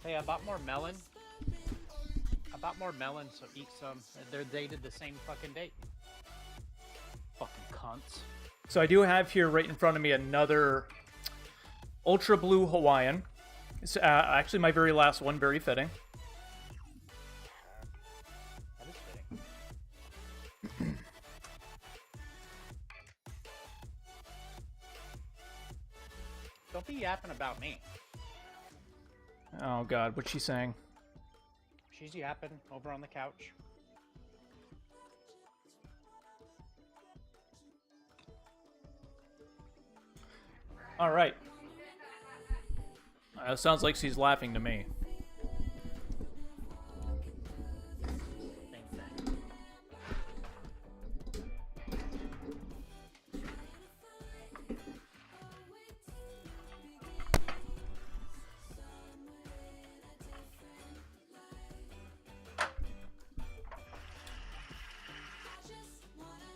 Hey, I bought more melon. I bought more melon, so eat some. They're dated the same fucking date. Fucking cunts. So I do have here right in front of me another Ultra Blue Hawaiian. It's actually my very last one, very fitting. That is fitting. Don't be yapping about me. Oh god, what's she saying? She's yapping over on the couch. Alright. Sounds like she's laughing to me. Same thing.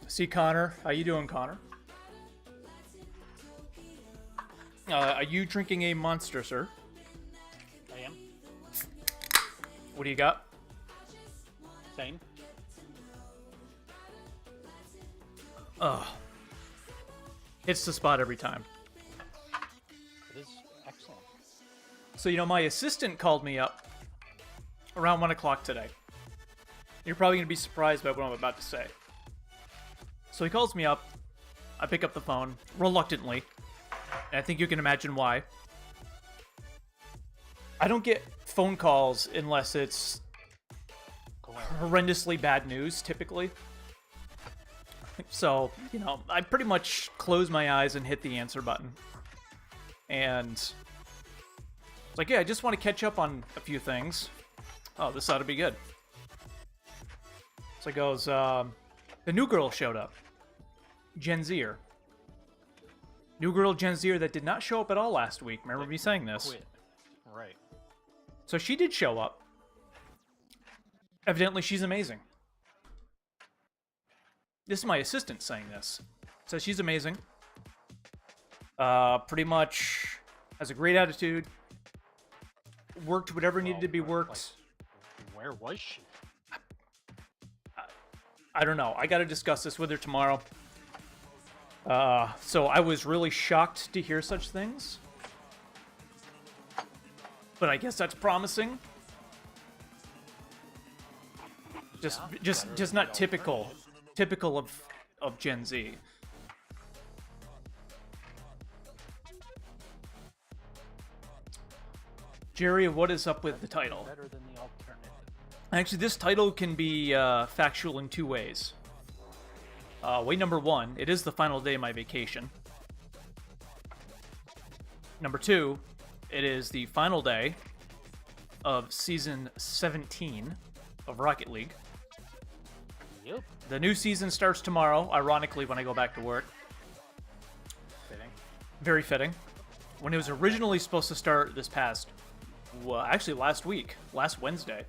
See Connor. How you doing, Connor? Are you drinking a Monster, sir? I am. What do you got? Same. Ugh. Hits the spot every time. It is excellent. So, my assistant called me up around 1 o'clock today. You're probably going to be surprised by what I'm about to say. So he calls me up. I pick up the phone, reluctantly. And I think you can imagine why. I don't get phone calls unless it's horrendously bad news, typically. So, I pretty much close my eyes and hit the answer button. And it's like, yeah, I just want to catch up on a few things. Oh, this ought to be good. So it goes, the new girl showed up. Gen Zer. New girl Gen Zer that did not show up at all last week. Remember me saying this? Quit. Right. So she did show up. Evidently, she's amazing. This is my assistant saying this. Says she's amazing. Pretty much has a great attitude. Worked whatever needed to be worked. Like, where was she? I don't know. I got to discuss this with her tomorrow. So I was really shocked to hear such things. But I guess that's promising. Just not typical of Gen Z. Jerry, what is up with the title? Better than the alternative. Actually, this title can be factual in two ways. Way number one, it is the final day of my vacation. Number two, it is the final day of Season 17 of Rocket League. Yep. The new season starts tomorrow, ironically, when I go back to work. Fitting. Very fitting. When it was originally supposed to start this past, well, actually last week, last Wednesday.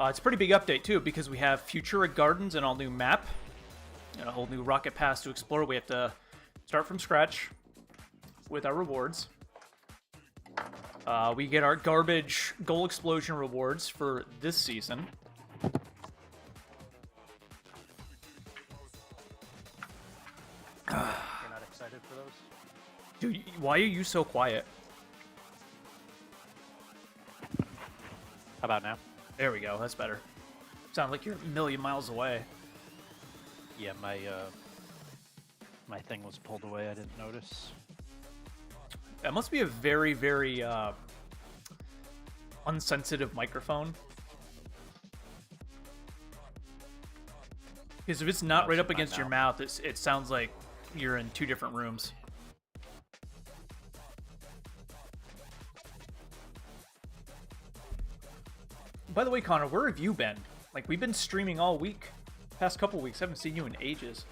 It's a pretty big update, too, because we have Futura Gardens, an all-new map, and a whole new rocket pass to explore. We have to start from scratch with our rewards. We get our garbage goal explosion rewards for this season. You're not excited for those? Dude, why are you so quiet? How about now? There we go, that's better. Sound like you're a million miles away. Yeah, my thing was pulled away. I didn't notice. That must be a very, very unsensitive microphone. Because if it's not right up against your mouth, it sounds like you're in two different rooms. By the way, Connor, where have you been? Like, we've been streaming all week. Past couple weeks. I haven't seen you in ages.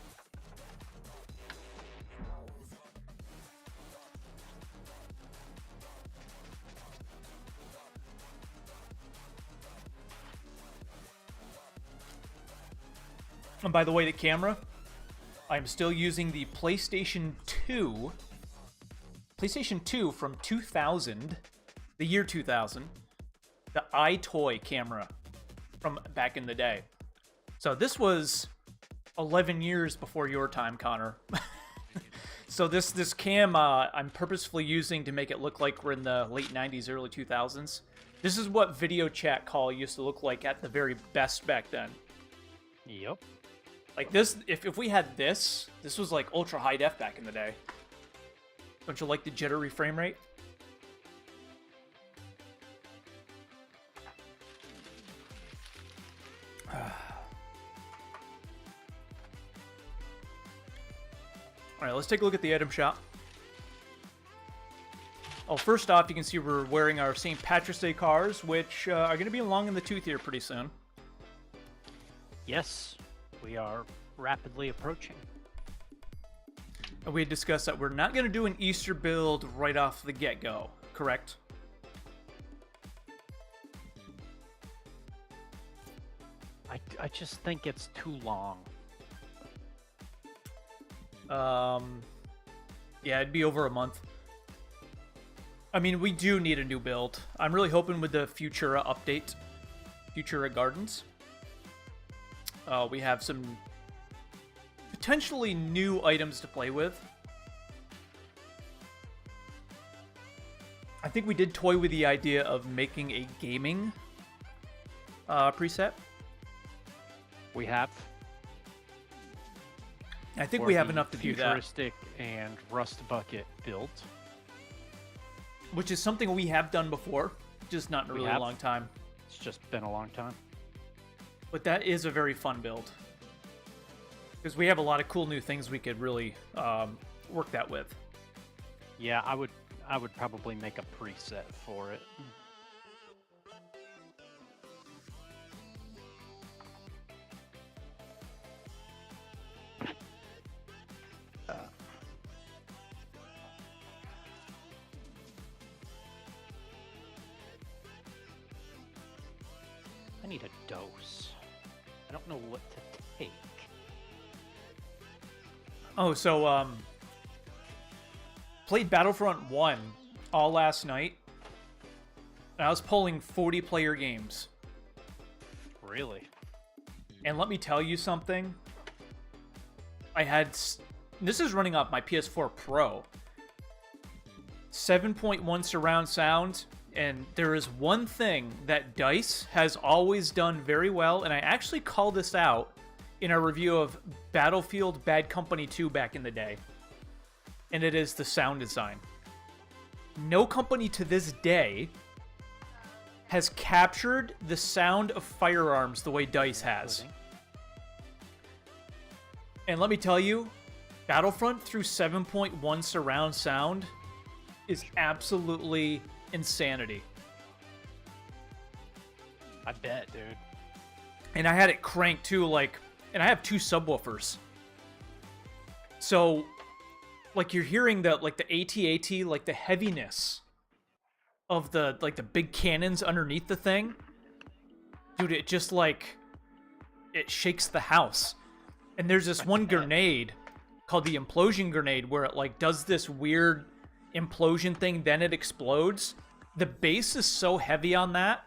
And by the way, the camera, I'm still using the PlayStation 2 from 2000 the year 2000, the iToy camera from back in the day. So this was 11 years before your time, Connor. So this cam I'm purposefully using to make it look like we're in the late 90s, early 2000s. This is what video chat call used to look like at the very best back then. Yep. Like this, if we had this was like ultra high def back in the day. Don't you like the jittery frame rate? Alright, let's take a look at the item shop. Oh, first off, you can see we're wearing our St. Patrick's Day cars, which are going to be long in the tooth here pretty soon. Yes, we are rapidly approaching. And we had discussed that we're not going to do an Easter build right off the get-go, correct? I just think it's too long. Yeah, it'd be over a month. I mean, we do need a new build. I'm really hoping with the Futura update, Futura Gardens, we have some potentially new items to play with. I think we did toy with the idea of making a gaming preset. We have. I think for we have the enough to do that. Futuristic and Rust Bucket build. Which is something we have done before, just not in a We really have. long time. It's just been a long time. But that is a very fun build. Because we have a lot of cool new things we could really work that with. Yeah, I would probably make a preset for it. I need a dose. I don't know what to take. Oh, so, played Battlefront 1 all last night. And I was pulling 40-player games. Really? And let me tell you something. This is running off my PS4 Pro. 7.1 surround sound. And there is one thing that DICE has always done very well, and I actually called this out in our review of Battlefield Bad Company 2 back in the day. And it is the sound design. No company to this day has captured the sound of firearms the way DICE has. And let me tell you, Battlefront through 7.1 surround sound is absolutely insanity. I bet, dude. And I had it cranked too, like, and I have 2 subwoofers. So, like, you're hearing the, like, the AT-AT, like, the heaviness of the, like, the big cannons underneath the thing. Dude, it just, like, it shakes the house. And there's this one grenade called the implosion grenade where it, like, does this weird implosion thing, then it explodes. The bass is so heavy on that,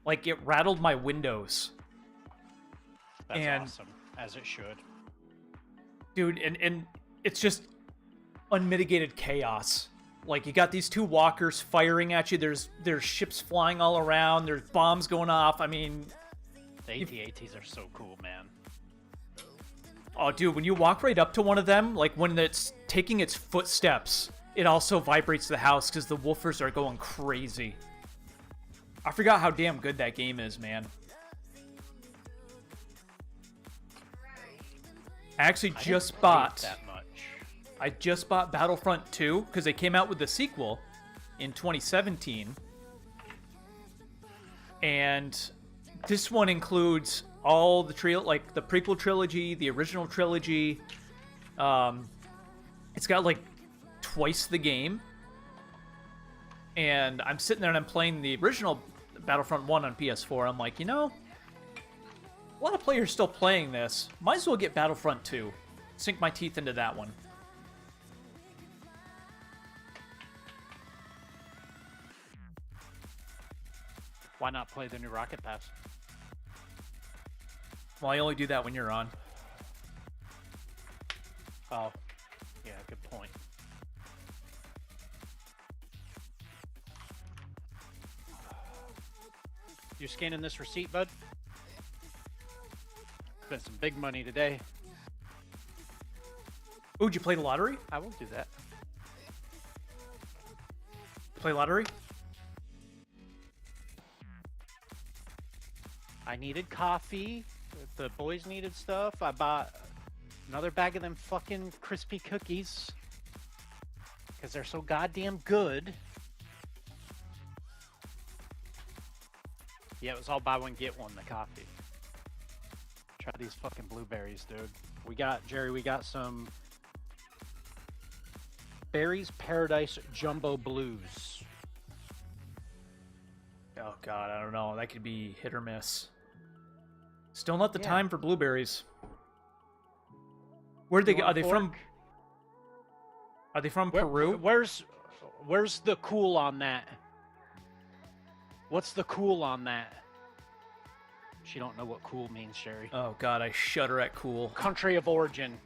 like, it rattled my windows. That's awesome, as it should. Dude, and it's just unmitigated chaos. Like, you got these 2 walkers firing at you, there's ships flying all around, there's bombs going off. I mean, The AT-ATs are so cool, man. oh, dude, when you walk right up to one of them, like, when it's taking its footsteps, it also vibrates the house because the woofers are going crazy. I forgot how damn good that game is, man. I actually just bought... that much. I just bought Battlefront 2 because they came out with the sequel in 2017. And this one includes all the like the prequel trilogy, the original trilogy. It's got like twice the game. And I'm sitting there and I'm playing the original Battlefront 1 on PS4. I'm like, you know, a lot of players still playing this. Might as well get Battlefront 2. Sink my teeth into that one. Why not play the new Rocket Pass? Well, I only do that when you're on. Oh, yeah, good point. You scanning this receipt, bud? Spent some big money today. Ooh, did you play the lottery? I will do that. Play lottery? I needed coffee. The boys needed stuff. I bought another bag of them fucking crispy cookies. Because they're so goddamn good. Yeah, it was all buy one, get one, the coffee. Try these fucking blueberries, dude. We got some Berries Paradise Jumbo Blues. Oh god, I don't know. That could be hit or miss. Still not the Yeah. time for blueberries. Where'd they You go? want Are a they from? fork? Are they from Peru? Where's the cool on that? What's the cool on that? She don't know what cool means, Sherry. Oh god, I shudder at cool. Country of origin.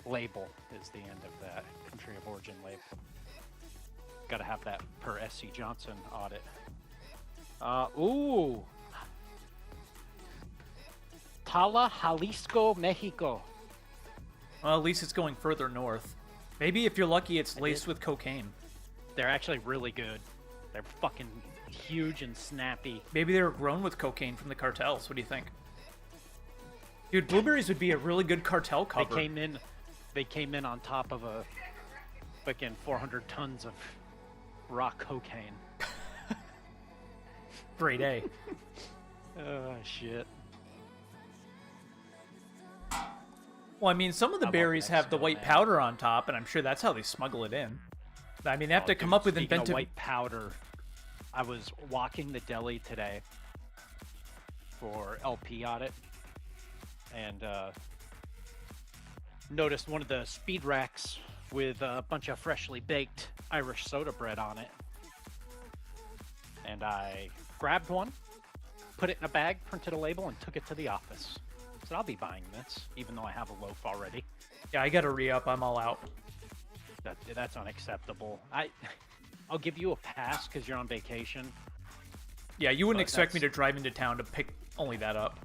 Label is the end of that. Country of origin label. Gotta have that per SC Johnson audit. Ooh. Tala, Jalisco, Mexico. Well, at least it's going further north. Maybe if you're lucky, it's laced with cocaine. They're actually really good. They're fucking huge and snappy. Maybe they were grown with cocaine from the cartels. What do you think? Dude, blueberries would be a really good cartel cover. They came in on top of a fucking 400 tons of raw cocaine. Grade A. Oh shit. Well, I mean, some of the I love berries have the Mexico, white man. powder on top, and I'm sure that's how they smuggle it in. I mean, they have to come Dude, up with speaking of inventive... white powder. I was walking the deli today for LP audit, and noticed one of the speed racks with a bunch of freshly baked Irish soda bread on it. And I grabbed one, put it in a bag, printed a label, and took it to the office. So I'll be buying this, even though I have a loaf already. Yeah, I gotta re-up. I'm all out. That's unacceptable. I'll give you a pass because you're on vacation. Yeah, you wouldn't But expect me to that's- drive into town to pick only that up.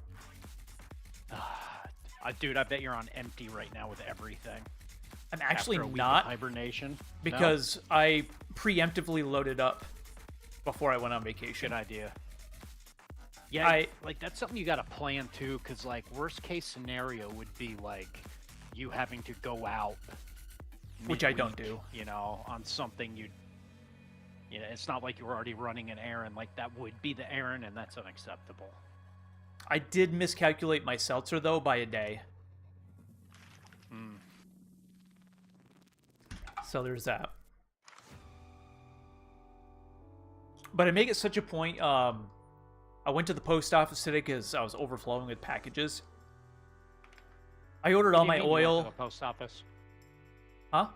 Dude, I bet you're on empty right now with everything. I'm actually After a week of not, hibernation. No? because I preemptively loaded up before I went on vacation. Good idea. Yeah, like that's something you got to plan too, because like worst case scenario would be like you having to go out, Which I don't midweek, do. You know, on something you know, it's not like you're already running an errand. Like that would be the errand, and that's unacceptable. I did miscalculate my seltzer, though, by a day. So there's that. But I make it such a point, I went to the post office today because I was overflowing with packages. I ordered all What do my you mean you went oil. to the post office. Huh?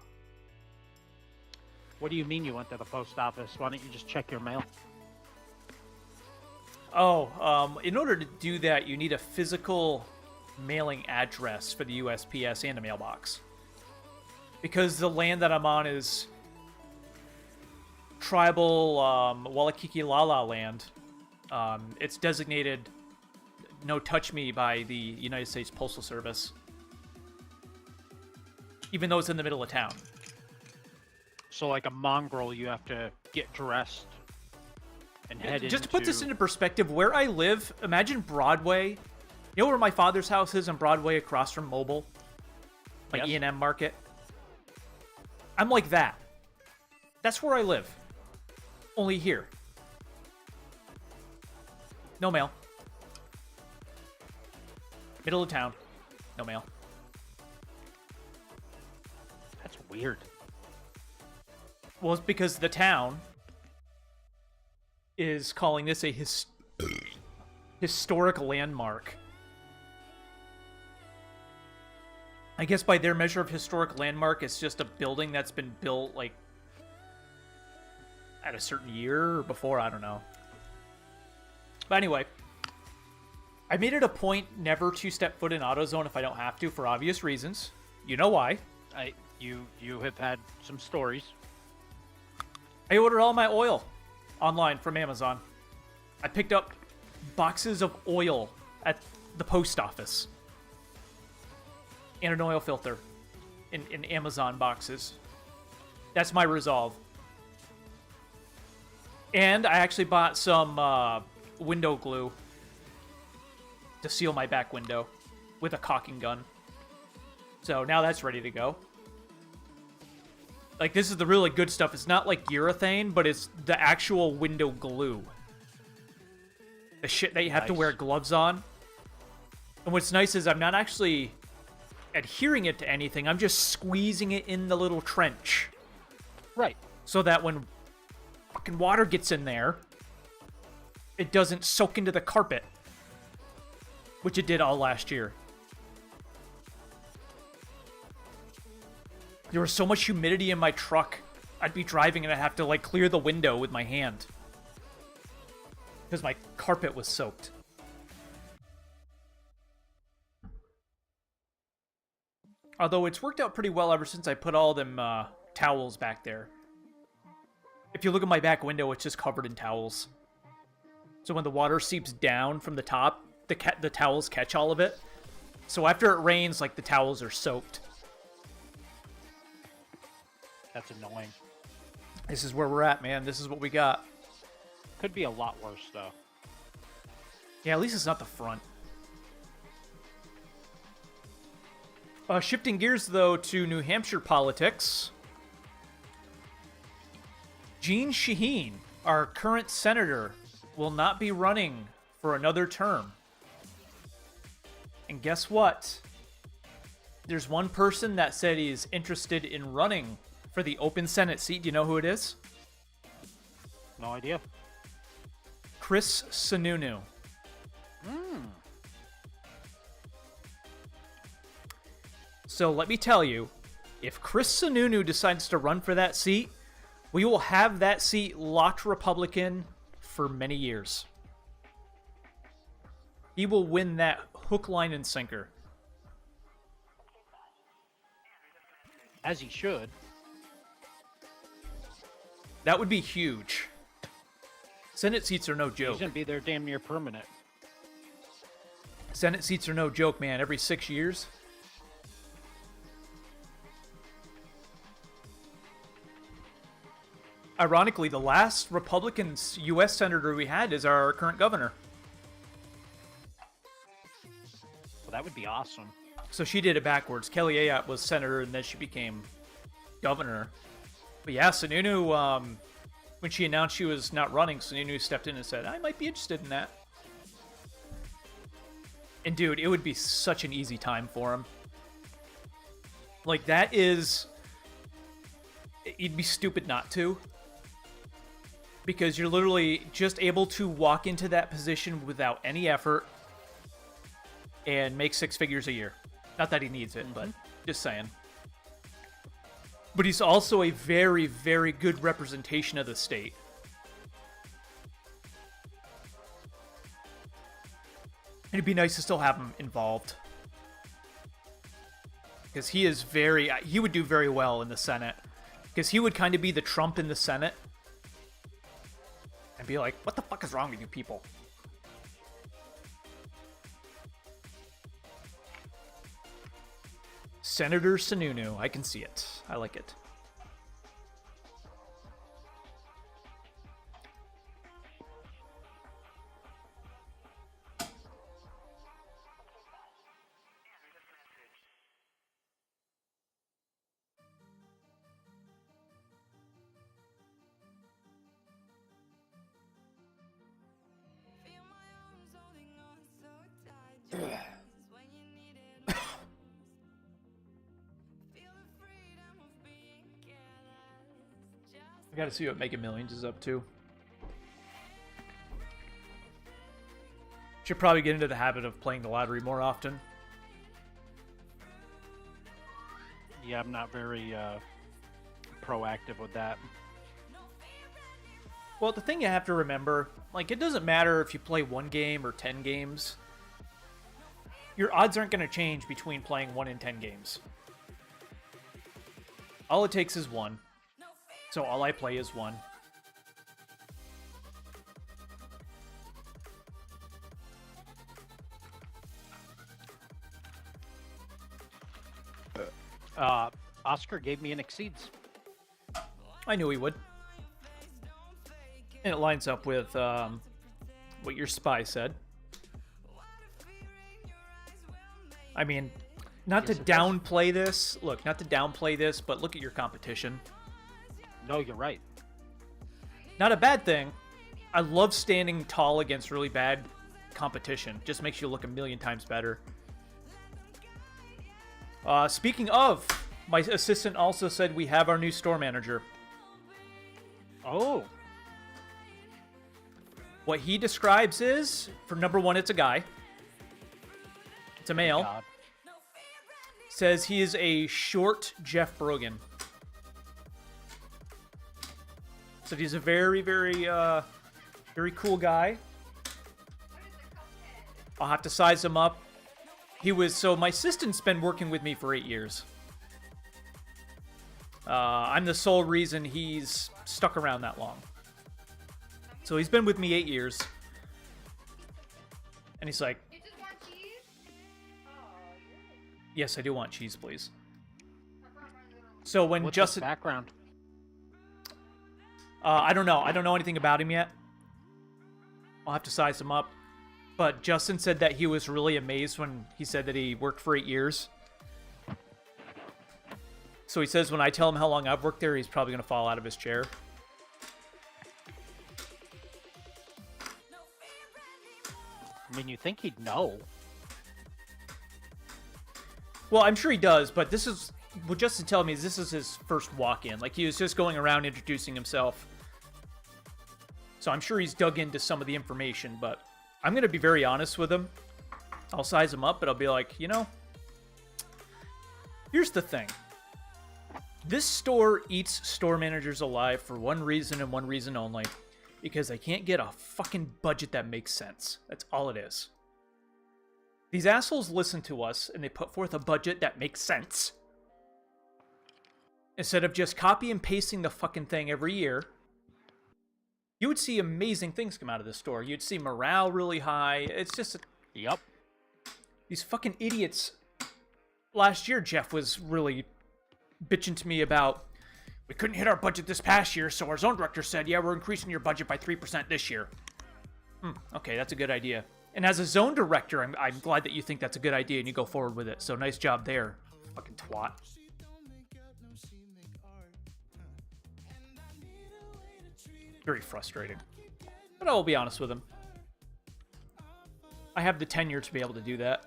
What do you mean you went to the post office? Why don't you just check your mail? Oh, in order to do that, you need a physical mailing address for the USPS and a mailbox. Because the land that I'm on is tribal Wallakiki-Lala land. It's designated no touch me by the United States Postal Service. Even though it's in the middle of town. So like a mongrel, you have to get dressed and head Just to put this into perspective, where I live, imagine Broadway. You know where my father's house is on Broadway across from Mobile? Like Yes. E&M Market? I'm like that. That's where I live. Only here. No mail. Middle of town. No mail. That's weird. Well, it's because the town is calling this a historic landmark. I guess by their measure of historic landmark, it's just a building that's been built, like, at a certain year or before, I don't know. But anyway, I made it a point never to step foot in AutoZone if I don't have to, for obvious reasons. You know why. You have had some stories. I ordered all my oil online from Amazon. I picked up boxes of oil at the post office. And an oil filter in Amazon boxes. That's my resolve. And I actually bought some window glue to seal my back window with a caulking gun. So now that's ready to go. Like, this is the really good stuff. It's not like urethane, but it's the actual window glue. The shit that you have to wear gloves on. And what's nice is I'm not actually adhering it to anything. I'm just squeezing it in the little trench. Right. So that when fucking water gets in there, it doesn't soak into the carpet. Which it did all last year. There was so much humidity in my truck. I'd be driving and I'd have to, like, clear the window with my hand. Because my carpet was soaked. Although it's worked out pretty well ever since I put all them towels back there. If you look at my back window, it's just covered in towels. So when the water seeps down from the top, the towels catch all of it. So after it rains, like, the towels are soaked. That's annoying. This is where we're at, man. This is what we got. Could be a lot worse, though. Yeah, at least it's not the front. Shifting gears, though, to New Hampshire politics. Jeanne Shaheen, our current senator, will not be running for another term. And guess what? There's one person that said he is interested in running for the open Senate seat. Do you know who it is? No idea. Chris Sununu. So let me tell you, if Chris Sununu decides to run for that seat, we will have that seat locked Republican for many years. He will win that hook, line, and sinker. As he should. That would be huge. Senate seats are no He's joke. going to be there damn near permanent. Senate seats are no joke, man. Every 6 years. Ironically, the last Republican U.S. senator we had is our current governor. Well, that would be awesome. So she did it backwards. Kelly Ayotte was senator, and then she became governor. But yeah, Sununu, when she announced she was not running, Sununu stepped in and said, I might be interested in that. And dude, it would be such an easy time for him. Like, that is... You'd be stupid not to. Because you're literally just able to walk into that position without any effort and make 6 figures a year. Not that he needs it, but just saying. But he's also a very, very good representation of the state. And it'd be nice to still have him involved. Because he is very... He would do very well in the Senate. Because he would kind of be the Trump in the Senate. And be like, what the fuck is wrong with you people? Senator Sununu. I can see it. I like it. I gotta see what Making Millions is up to. Should probably get into the habit of playing the lottery more often. Yeah, I'm not very proactive with that. Well, the thing you have to remember, like, it doesn't matter if you play 1 game or 10 games. Your odds aren't going to change between playing 1 and 10 games. All it takes is 1. So all I play is 1. Oscar gave me an Exceeds. I knew he would. And it lines up with what your spy said. I mean, not to downplay this. Look, not to downplay this, but look at your competition. No, you're right. Not a bad thing. I love standing tall against really bad competition. Just makes you look a million times better. Speaking of, my assistant also said we have our new store manager. Oh. What he describes is, for number 1, it's a guy. It's a male. God. Says he is a short Jeff Brogan. So he's a very, very, very cool guy. I'll have to size him up. So my assistant's been working with me for 8 years. I'm the sole reason he's stuck around that long. So he's been with me 8 years. And he's like, You just want cheese? Oh, yes, I do want cheese, please. So when What's Justin... his background? I don't know. I don't know anything about him yet. I'll have to size him up. But Justin said that he was really amazed when he said that he worked for 8 years. So he says when I tell him how long I've worked there, he's probably going to fall out of his chair. I mean, you think he'd know. Well, I'm sure he does, but this is... What Justin telling me is this is his first walk-in. Like, he was just going around introducing himself. So I'm sure he's dug into some of the information, but I'm going to be very honest with him. I'll size him up, but I'll be like, you know, here's the thing. This store eats store managers alive for one reason and one reason only. Because they can't get a fucking budget that makes sense. That's all it is. These assholes listen to us, and they put forth a budget that makes sense. Instead of just copy and pasting the fucking thing every year, you would see amazing things come out of this store. You'd see morale really high. It's just... Yep. These fucking idiots. Last year, Jeff was really bitching to me about, we couldn't hit our budget this past year, so our zone director said, yeah, we're increasing your budget by 3% this year. Okay, that's a good idea. And as a zone director, I'm glad that you think that's a good idea and you go forward with it. So nice job there, fucking twat. Very frustrating. But I'll be honest with him. I have the tenure to be able to do that.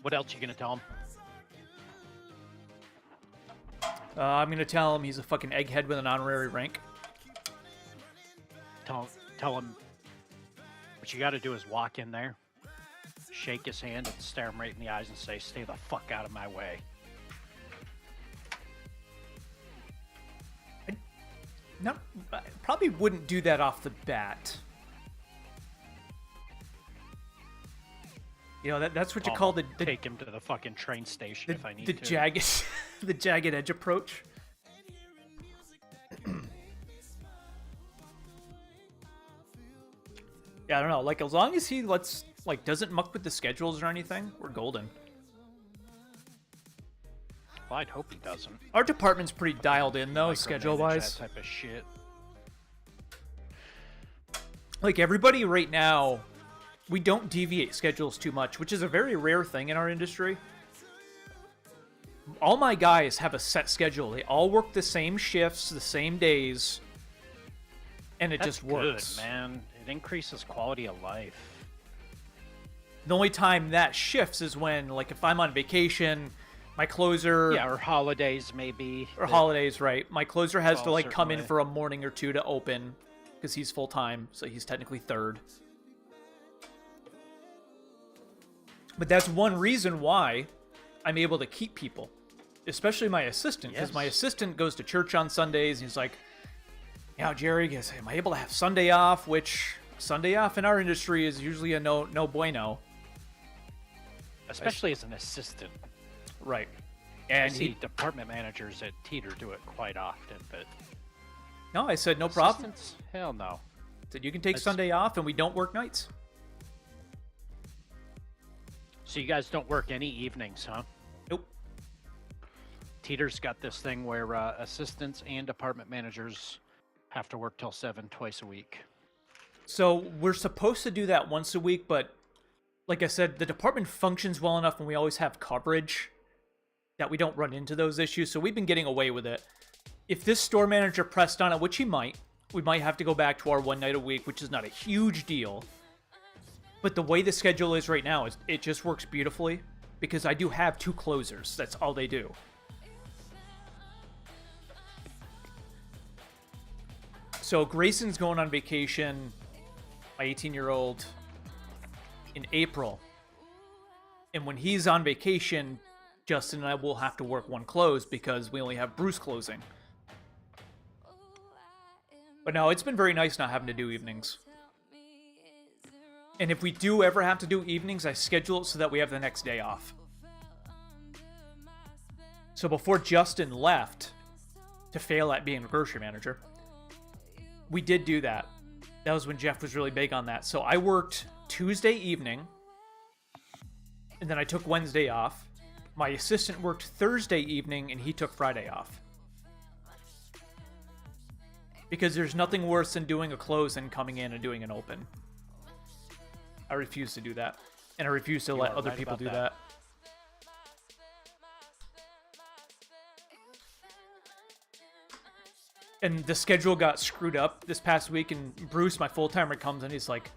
What else you gonna tell him? I'm gonna tell him he's a fucking egghead with an honorary rank. Tell him what you gotta do is walk in there, shake his hand, and stare him right in the eyes and say, "Stay the fuck out of my way." I probably wouldn't do that off the bat. You know, that's what you call the take him to the fucking train station if I need to. jagged the jagged edge approach. Yeah, I don't know. Like, as long as he doesn't muck with the schedules or anything, we're golden. Well, I'd hope he doesn't. Our department's pretty dialed in though, Micromanage schedule-wise. that type of shit. Like, everybody right now, we don't deviate schedules too much, which is a very rare thing in our industry. All my guys have a set schedule. They all work the same shifts, the same days, and it just works. Good, man. It increases quality of life. The only time that shifts is when, like, if I'm on vacation, my closer... Yeah, or holidays maybe. Or holidays, right. My closer has to, like, come in certainly. for a morning or two to open, because he's full-time, so he's technically third. But that's one reason why I'm able to keep people. especially my assistant, because my Yes. assistant goes to church on Sundays, and he's like, "Yeah, Jerry, guess am I able to have Sunday off?" Which Sunday off in our industry is usually a no bueno, Especially as an assistant. right? I And see he, department managers at Teeter do it quite often, but no, I said no problem. assistants, hell no. I said you can take That's- Sunday off, and we don't work nights. So you guys don't work any evenings, huh? Nope. Teeter's got this thing where assistants and department managers have to work till 7 twice a week. So we're supposed to do that once a week, but like I said, the department functions well enough and we always have coverage that we don't run into those issues, so we've been getting away with it. If this store manager pressed on it, which he might, we might have to go back to our one night a week, which is not a huge deal. But the way the schedule is right now, it just works beautifully because I do have 2 closers. That's all they do. So Grayson's going on vacation, my 18-year-old, in April. And when he's on vacation, Justin and I will have to work 1 close because we only have Bruce closing. But no, it's been very nice not having to do evenings. And if we do ever have to do evenings, I schedule it so that we have the next day off. So before Justin left to fail at being a grocery manager, we did do that. That was when Jeff was really big on that. So I worked Tuesday evening, and then I took Wednesday off. My assistant worked Thursday evening, and he took Friday off. Because there's nothing worse than doing a close and coming in and doing an open. I refuse to do that. And I refuse to let are other right people about do that. that. And the schedule got screwed up this past week, and Bruce, my full-timer, comes and he's like,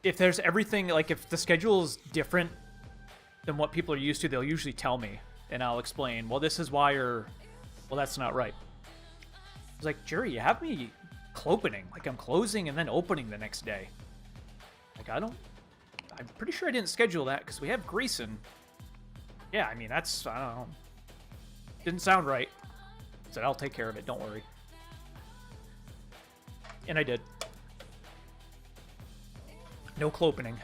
if there's everything, like if the schedule is different than what people are used to, they'll usually tell me, and I'll explain, well, this is why, or, well, that's not right. He's like, Jerry, you have me clopening. Like, I'm closing and then opening the next day. Like, I'm pretty sure I didn't schedule that, because we have Grayson. Yeah, I mean, that's, I don't know. Didn't sound right. I said, I'll take care of it, don't worry. And I did. No clopening.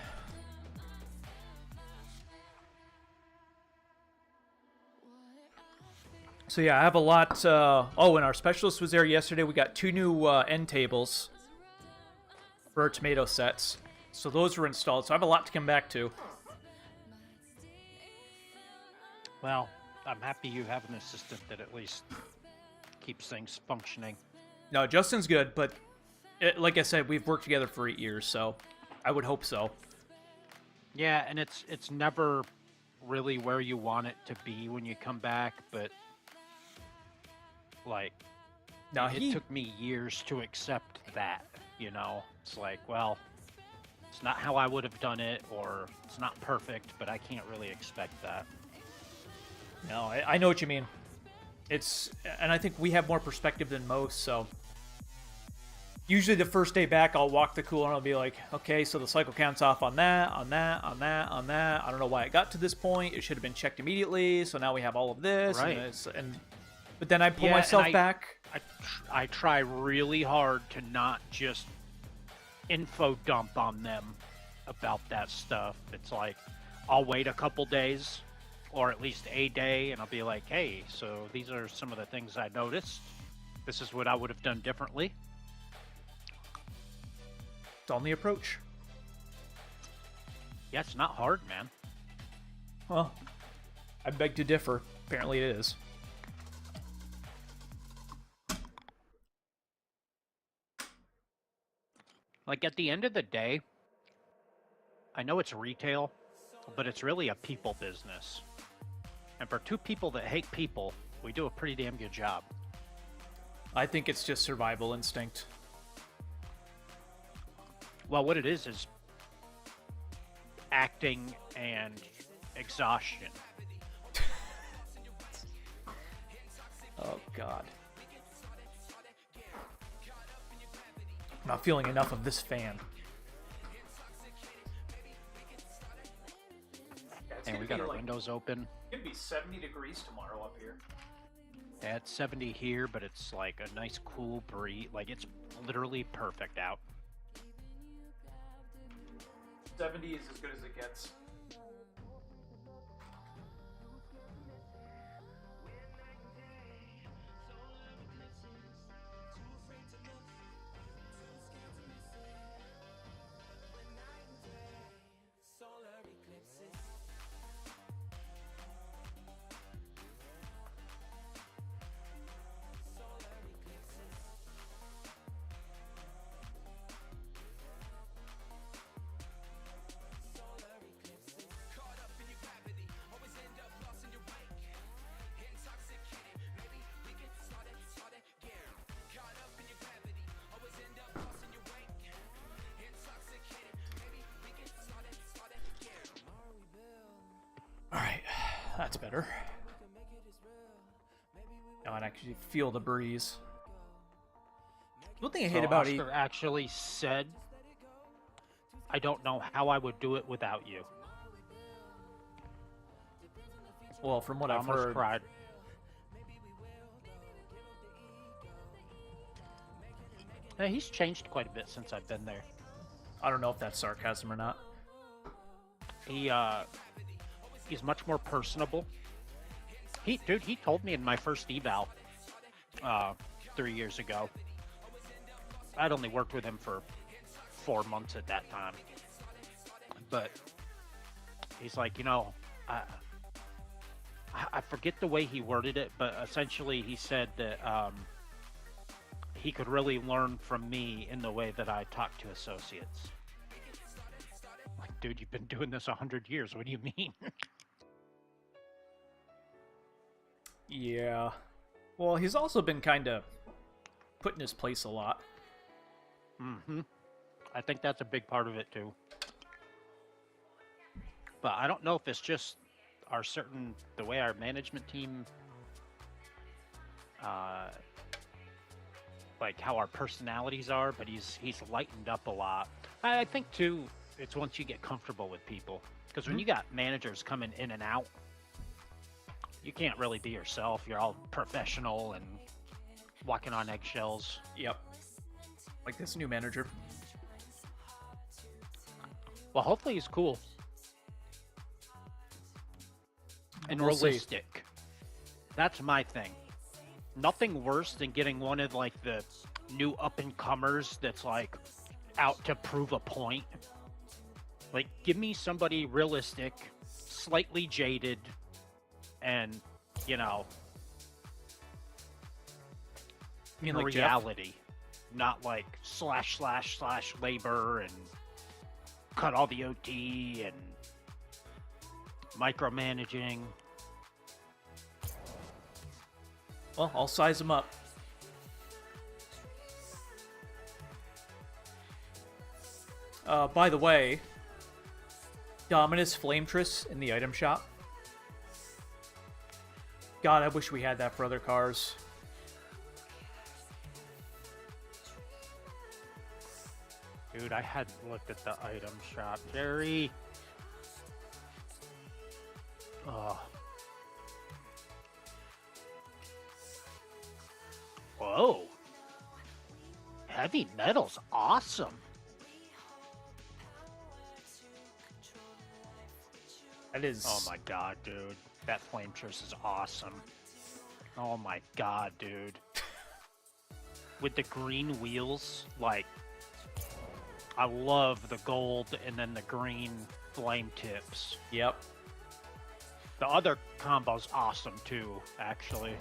So yeah, I have a lot. Oh, and our specialist was there yesterday. We got 2 new end tables for our tomato sets. So those were installed. So I have a lot to come back to. Well, I'm happy you have an assistant that at least keeps things functioning. No, Justin's good, but like I said, we've worked together for 8 years, so I would hope so. Yeah, and it's never really where you want it to be when you come back, but like Now it took me years to accept that, you know. It's like, well, it's not how I would have done it, or it's not perfect, but I can't really expect that. No, I know what you mean. And I think we have more perspective than most, so. Usually the first day back, I'll walk the cooler and I'll be like, okay, so the cycle count's off on that, on that, on that, on that. I don't know why it got to this point. It should have been checked immediately, so now we have all of this. Right. But then I pull Yeah, and myself back. I try really hard to not just info dump on them about that stuff. It's like, I'll wait a couple days, or at least a day, and I'll be like, hey, so these are some of the things I noticed. This is what I would have done differently. It's on the approach. Yeah, it's not hard, man. Well, I beg to differ. Apparently it is. Like, at the end of the day, I know it's retail, but it's really a people business. And for 2 people that hate people, we do a pretty damn good job. I think it's just survival instinct. Well, what it is acting and exhaustion. Oh, God. I'm not feeling enough of this fan. And we got our windows open. It'd be 70 degrees tomorrow up here. Yeah, it's 70 here, but it's like a nice cool breeze. Like it's literally perfect out. 70 is as good as it gets. Alright, that's better. Now I can actually feel the breeze. One thing I hate So about Oscar actually said, "I don't know how I would do it without you." well, from what I I've almost heard, cried. Yeah, he's changed quite a bit since I've been there. I don't know if that's sarcasm or not. He's much more personable. He told me in my first eval, 3 years ago. I'd only worked with him for 4 months at that time, but he's like, I forget the way he worded it, but essentially he said that he could really learn from me in the way that I talk to associates. Like, dude, you've been doing this 100 years. What do you mean? Yeah. Well, he's also been kind of put in his place a lot. Mm-hmm. I think that's a big part of it too. But I don't know if it's just the way our management team, like how our personalities are, but he's lightened up a lot. I think too, it's once you get comfortable with people. Because when you got managers coming in and out, you can't really be yourself. You're all professional and walking on eggshells. Yep. Like this new manager. Well, hopefully he's cool. And We'll see. realistic. That's my thing. Nothing worse than getting one of like the new up-and-comers that's like out to prove a point. Like, give me somebody realistic, slightly jaded, and, You mean like Jeff? reality. Not like slash labor and cut all the OT and micromanaging. Well, I'll size him up. By the way, Dominus Flametress in the item shop. God, I wish we had that for other cars. Dude, I hadn't looked at the item shop. Jerry. Oh. Whoa. Heavy metal's awesome. That is. Oh my god, dude. That Flametress is awesome. Oh my god, dude. With the green wheels, like, I love the gold and then the green flame tips. Yep. The other combo's awesome too, actually.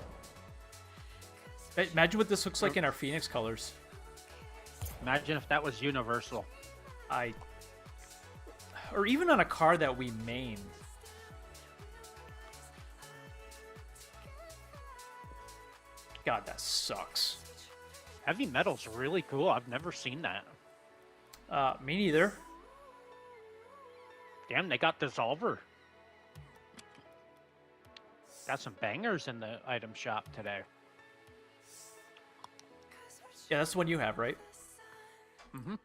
Imagine what this looks like in our Phoenix colors. Imagine if that was universal. Or even on a car that we main. God, that sucks. Heavy metal's really cool. I've never seen that. Me neither. Damn, they got Dissolver. Got some bangers in the item shop today. Yeah, that's the one you have, right? Mm-hmm.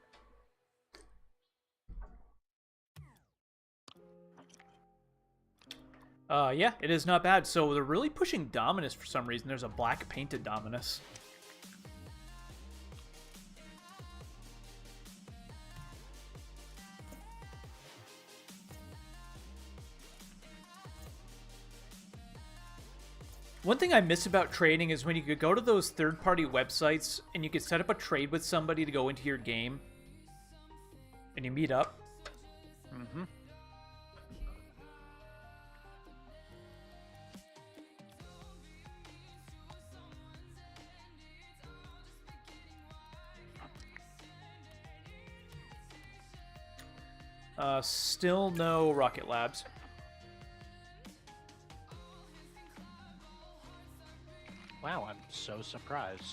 Yeah, it is not bad. So they're really pushing Dominus for some reason. There's a black painted Dominus. One thing I miss about trading is when you could go to those third-party websites and you could set up a trade with somebody to go into your game and you meet up. Mm-hmm. Still no Rocket Labs. Wow, I'm so surprised.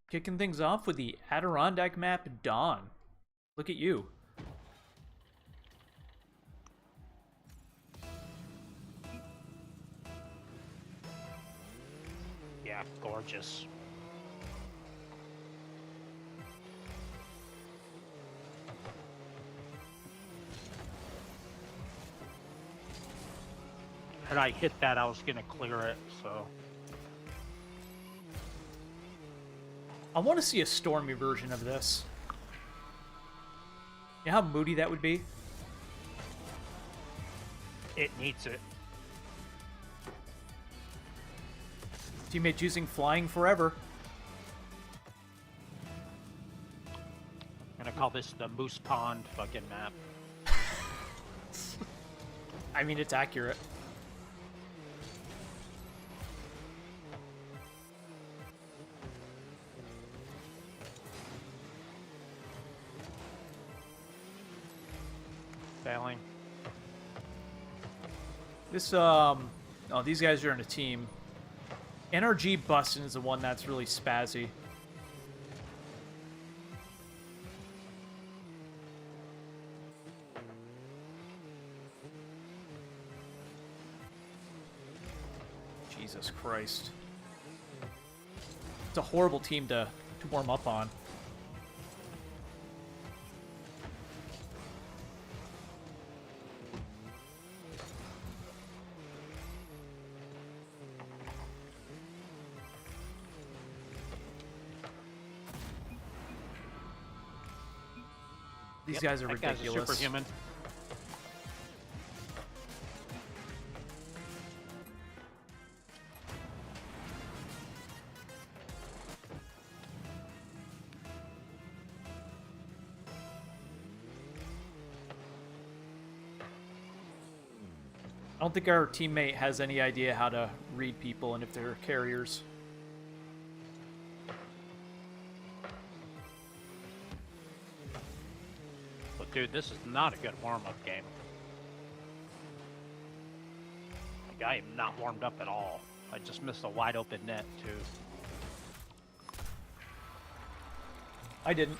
Kicking things off with the Adirondack map Dawn. Look at you. Yeah, gorgeous. Had I hit that, I was gonna clear it, so. I want to see a stormy version of this. You know how moody that would be? It needs it. Teammates using flying forever. I'm gonna call this the Moose Pond fucking map. I mean, it's accurate. Failing. This, oh, these guys are in a team. NRG Bustin is the one that's really spazzy. Jesus Christ. It's a horrible team to warm up on. These guys are that guy's a ridiculous. superhuman. I don't think our teammate has any idea how to read people and if they're carriers. But dude, this is not a good warm-up game. Like, I am not warmed up at all. I just missed a wide open net too. I didn't.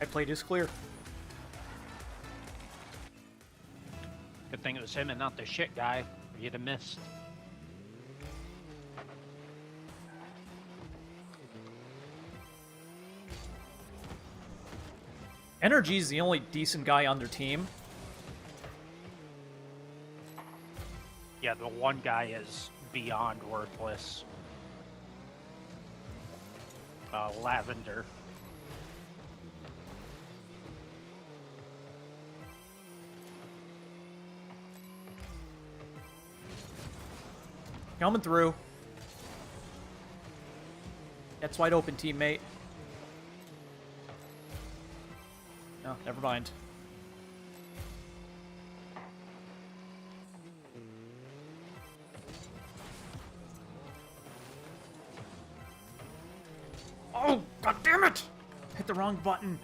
I played his clear. Good thing it was him and not the shit guy, or you'd have missed. NRG's the only decent guy on their team. Yeah, the one guy is beyond worthless. Lavender. Coming through. That's wide open, teammate. No, never mind. Oh, god damn it! Hit the wrong button.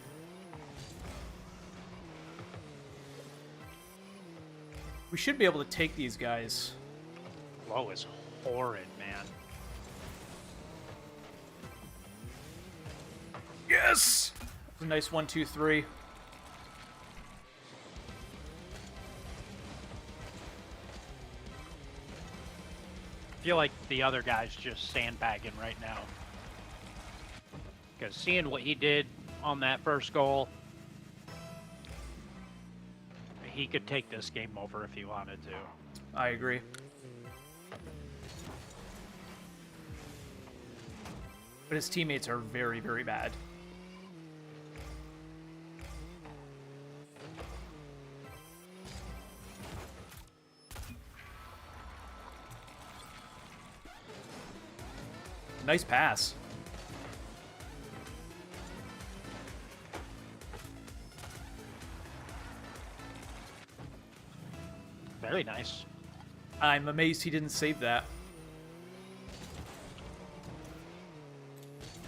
We should be able to take these guys. Low is horrid, man. Yes! A nice 1, 2, 3. feel like the other guy's just sandbagging right now. Because seeing what he did on that first goal, he could take this game over if he wanted to. I agree. But his teammates are very, very bad. Nice pass. Very nice. I'm amazed he didn't save that.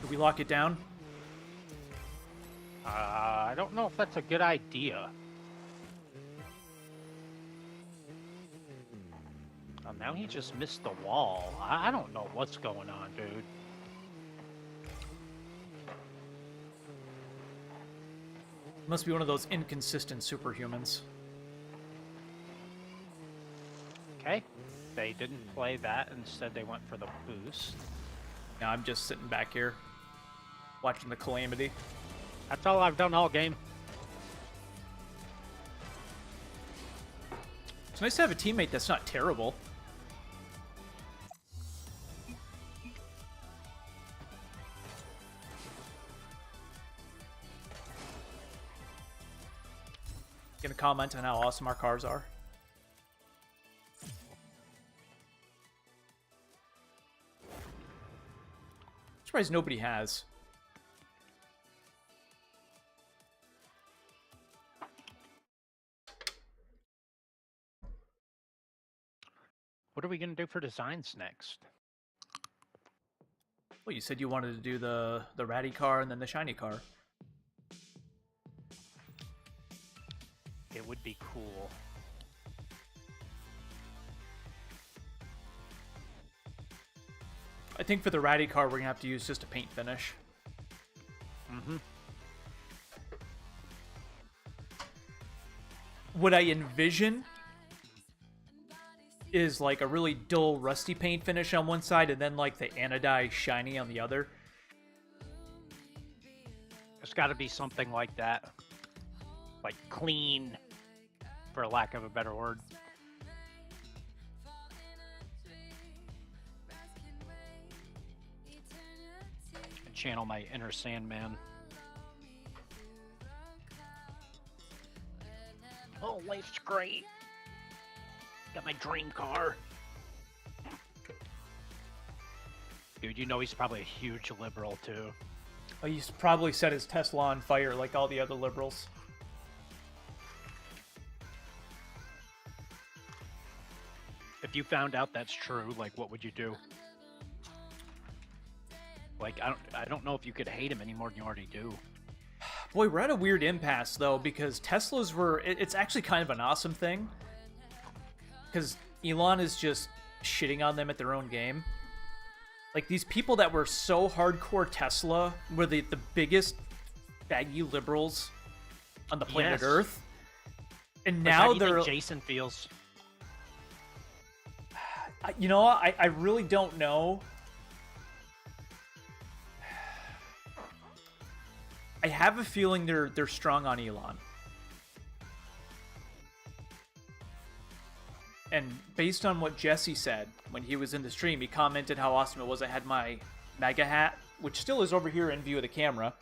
Did we lock it down? I don't know if that's a good idea. Oh, now he just missed the wall. I don't know what's going on, dude. Must be one of those inconsistent superhumans. Okay. They didn't play that. Instead, they went for the boost. Now I'm just sitting back here, watching the calamity. That's all I've done all game. It's nice to have a teammate that's not terrible. Gonna comment on how awesome our cars are. Surprised nobody has. What are we going to do for designs next? Well, you said you wanted to do the ratty car and then the shiny car. It would be cool. I think for the ratty car, we're gonna have to use just a paint finish. Mm-hmm. What I envision is like a really dull, rusty paint finish on one side, and then like the anodized shiny on the other. There's got to be something like that. Like clean, for lack of a better word. Channel my inner Sandman. Oh, life's great. Got my dream car. Dude, you know he's probably a huge liberal too. Oh, he's probably set his Tesla on fire like all the other liberals. If you found out that's true, like, what would you do? Like, I don't know if you could hate him any more than you already do. Boy, we're at a weird impasse though, because Teslas were. It's actually kind of an awesome thing, because Elon is just shitting on them at their own game. Like, these people that were so hardcore Tesla were the biggest baggy liberals on the planet Yes. Earth, and Like, now how do you they're. think Jason feels? You know, I really don't know. I have a feeling they're strong on Elon. And based on what Jesse said when he was in the stream, he commented how awesome it was I had my MAGA hat, which still is over here in view of the camera.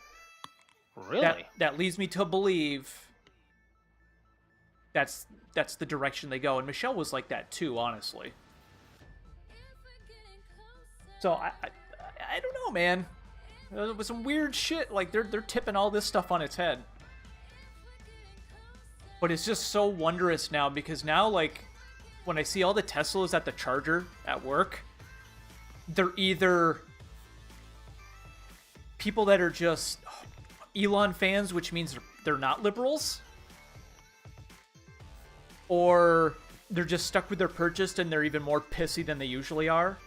Really? That leads me to believe that's the direction they go. And Michelle was like that too, honestly. So I don't know, man. There was some weird shit. Like they're tipping all this stuff on its head. But it's just so wondrous now, because now, like, when I see all the Teslas at the charger at work, they're either people that are just Elon fans, which means they're not liberals, or they're just stuck with their purchase and they're even more pissy than they usually are.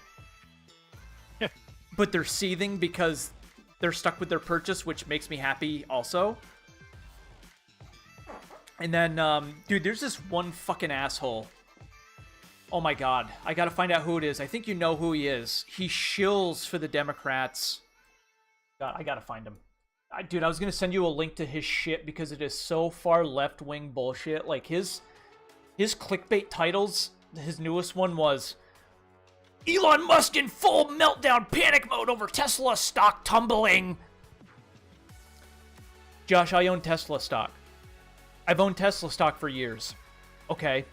But they're seething because they're stuck with their purchase, which makes me happy also. And then, dude, there's this one fucking asshole Oh my god, I gotta find out who it is. I think you know who he is. He shills for the Democrats. God, I gotta find him. Dude, I was gonna send you a link to his shit because it is so far left-wing bullshit. Like, his clickbait titles, his newest one was Elon Musk in full meltdown panic mode over Tesla stock tumbling. Josh, I own Tesla stock. I've owned Tesla stock for years. Okay.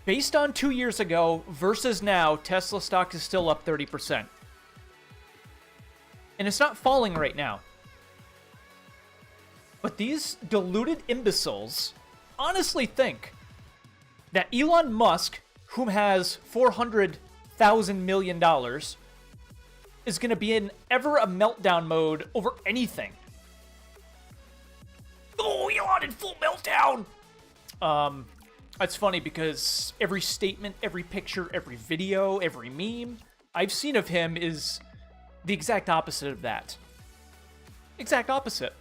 Based on 2 years ago versus now, Tesla stock is still up 30%. And it's not falling right now. But these deluded imbeciles honestly think that Elon Musk, whom has $400,000 million, is going to be in ever a meltdown mode over anything. Oh, Elon in full meltdown! It's funny because every statement, every picture, every video, every meme I've seen of him is the exact opposite of that. Exact opposite.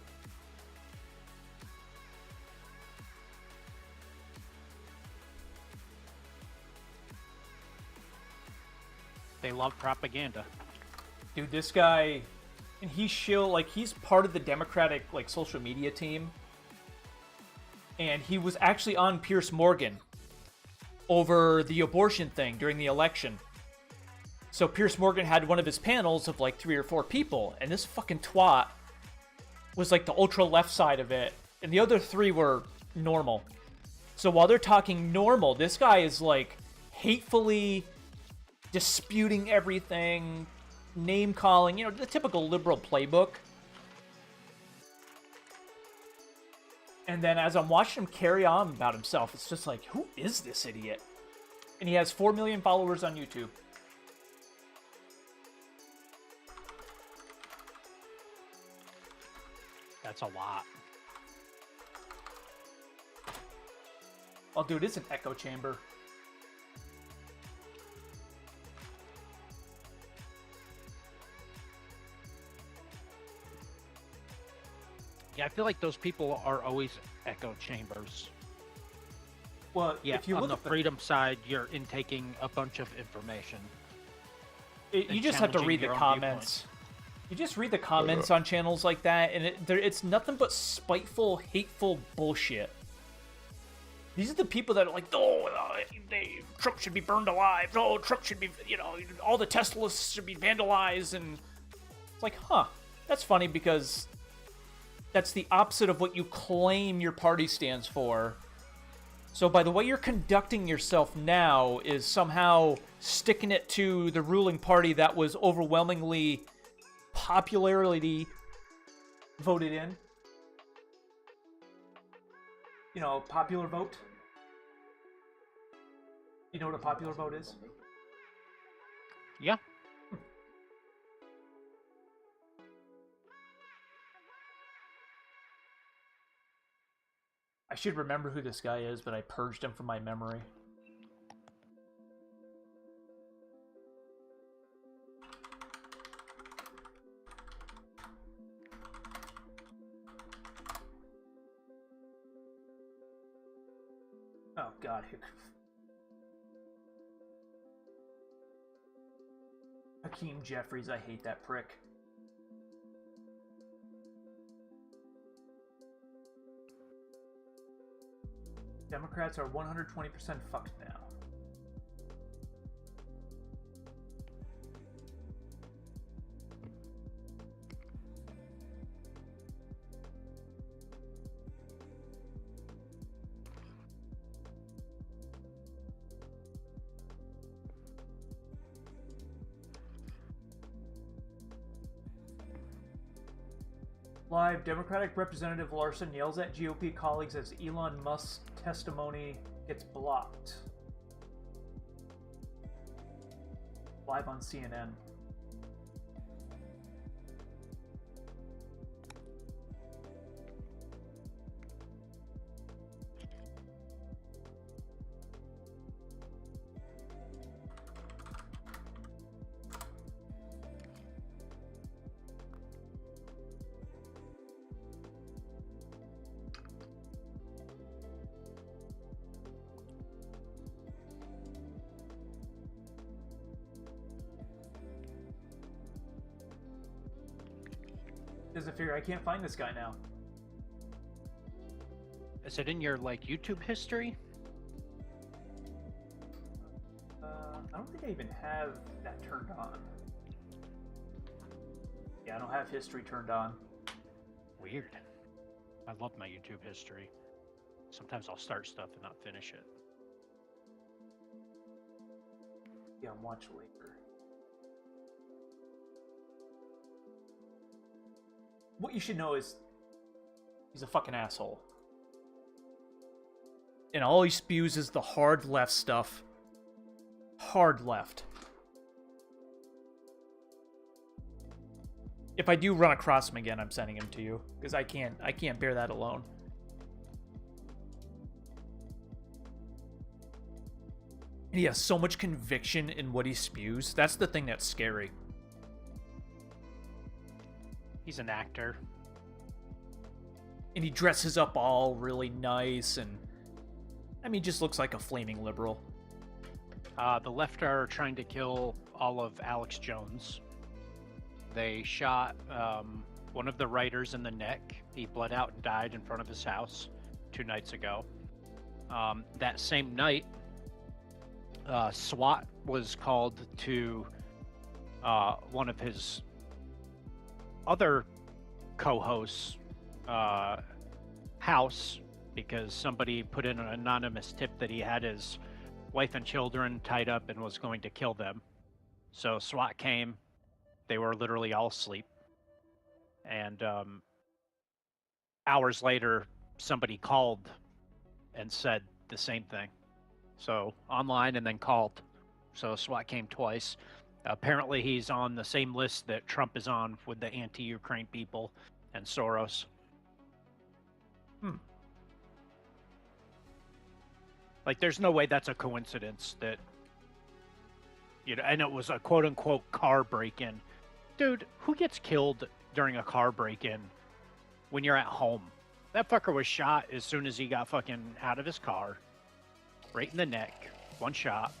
They love propaganda. Dude, this guy, and he's part of the Democratic, social media team. And he was actually on Piers Morgan over the abortion thing during the election. So Piers Morgan had one of his panels of 3 or 4 people, and this fucking twat was the ultra left side of it, and the other 3 were normal. So while they're talking normal, this guy is hatefully disputing everything, name calling, the typical liberal playbook. And then as I'm watching him carry on about himself, it's just who is this idiot? And he has 4 million followers on YouTube. That's a lot. Oh, dude, it's an echo chamber. Yeah, I feel like those people are always echo chambers. Well, Yeah, if you on look the at freedom side, you're intaking a bunch of information. you and just have to challenging read the your own comments. You just read the comments on channels like that, and it's nothing but spiteful, hateful bullshit. These are the people that are Trump should be burned alive. No, Trump should be, all the Teslas should be vandalized. And it's that's funny because that's the opposite of what you claim your party stands for. So by the way you're conducting yourself now is somehow sticking it to the ruling party that was overwhelmingly popularity voted in. Popular vote. You know what a popular vote is? Yeah. I should remember who this guy is, but I purged him from my memory. Oh, God. Hakeem Jeffries, I hate that prick. Democrats are 120% fucked now. Live, Democratic Representative Larson yells at GOP colleagues as Elon Musk's testimony gets blocked. Live on CNN. Doesn't figure I can't find this guy now. Is it in your like YouTube history? I don't think I even have that turned on. Yeah, I don't have history turned on. Weird. I love my YouTube history. Sometimes I'll start stuff and not finish it. Yeah, watch later. What you should know is he's a fucking asshole. And all he spews is the hard left stuff. Hard left. If I do run across him again, I'm sending him to you. Because I can't bear that alone. And he has so much conviction in what he spews. That's the thing that's scary. He's an actor. And he dresses up all really nice and... I mean, just looks like a flaming liberal. The left are trying to kill all of Alex Jones. They shot one of the writers in the neck. He bled out and died in front of his house 2 nights ago. That same night, SWAT was called to one of his other co-hosts' house because somebody put in an anonymous tip that he had his wife and children tied up and was going to kill them. So SWAT came. They were literally all asleep. And hours later, somebody called and said the same thing. So online and then called. So SWAT came twice. Apparently he's on the same list that Trump is on with the anti-Ukraine people and Soros. Like, there's no way that's a coincidence that, you know, and it was a quote-unquote car break-in. Dude, who gets killed during a car break-in when you're at home? That fucker was shot as soon as he got fucking out of his car. Right in the neck. 1 shot.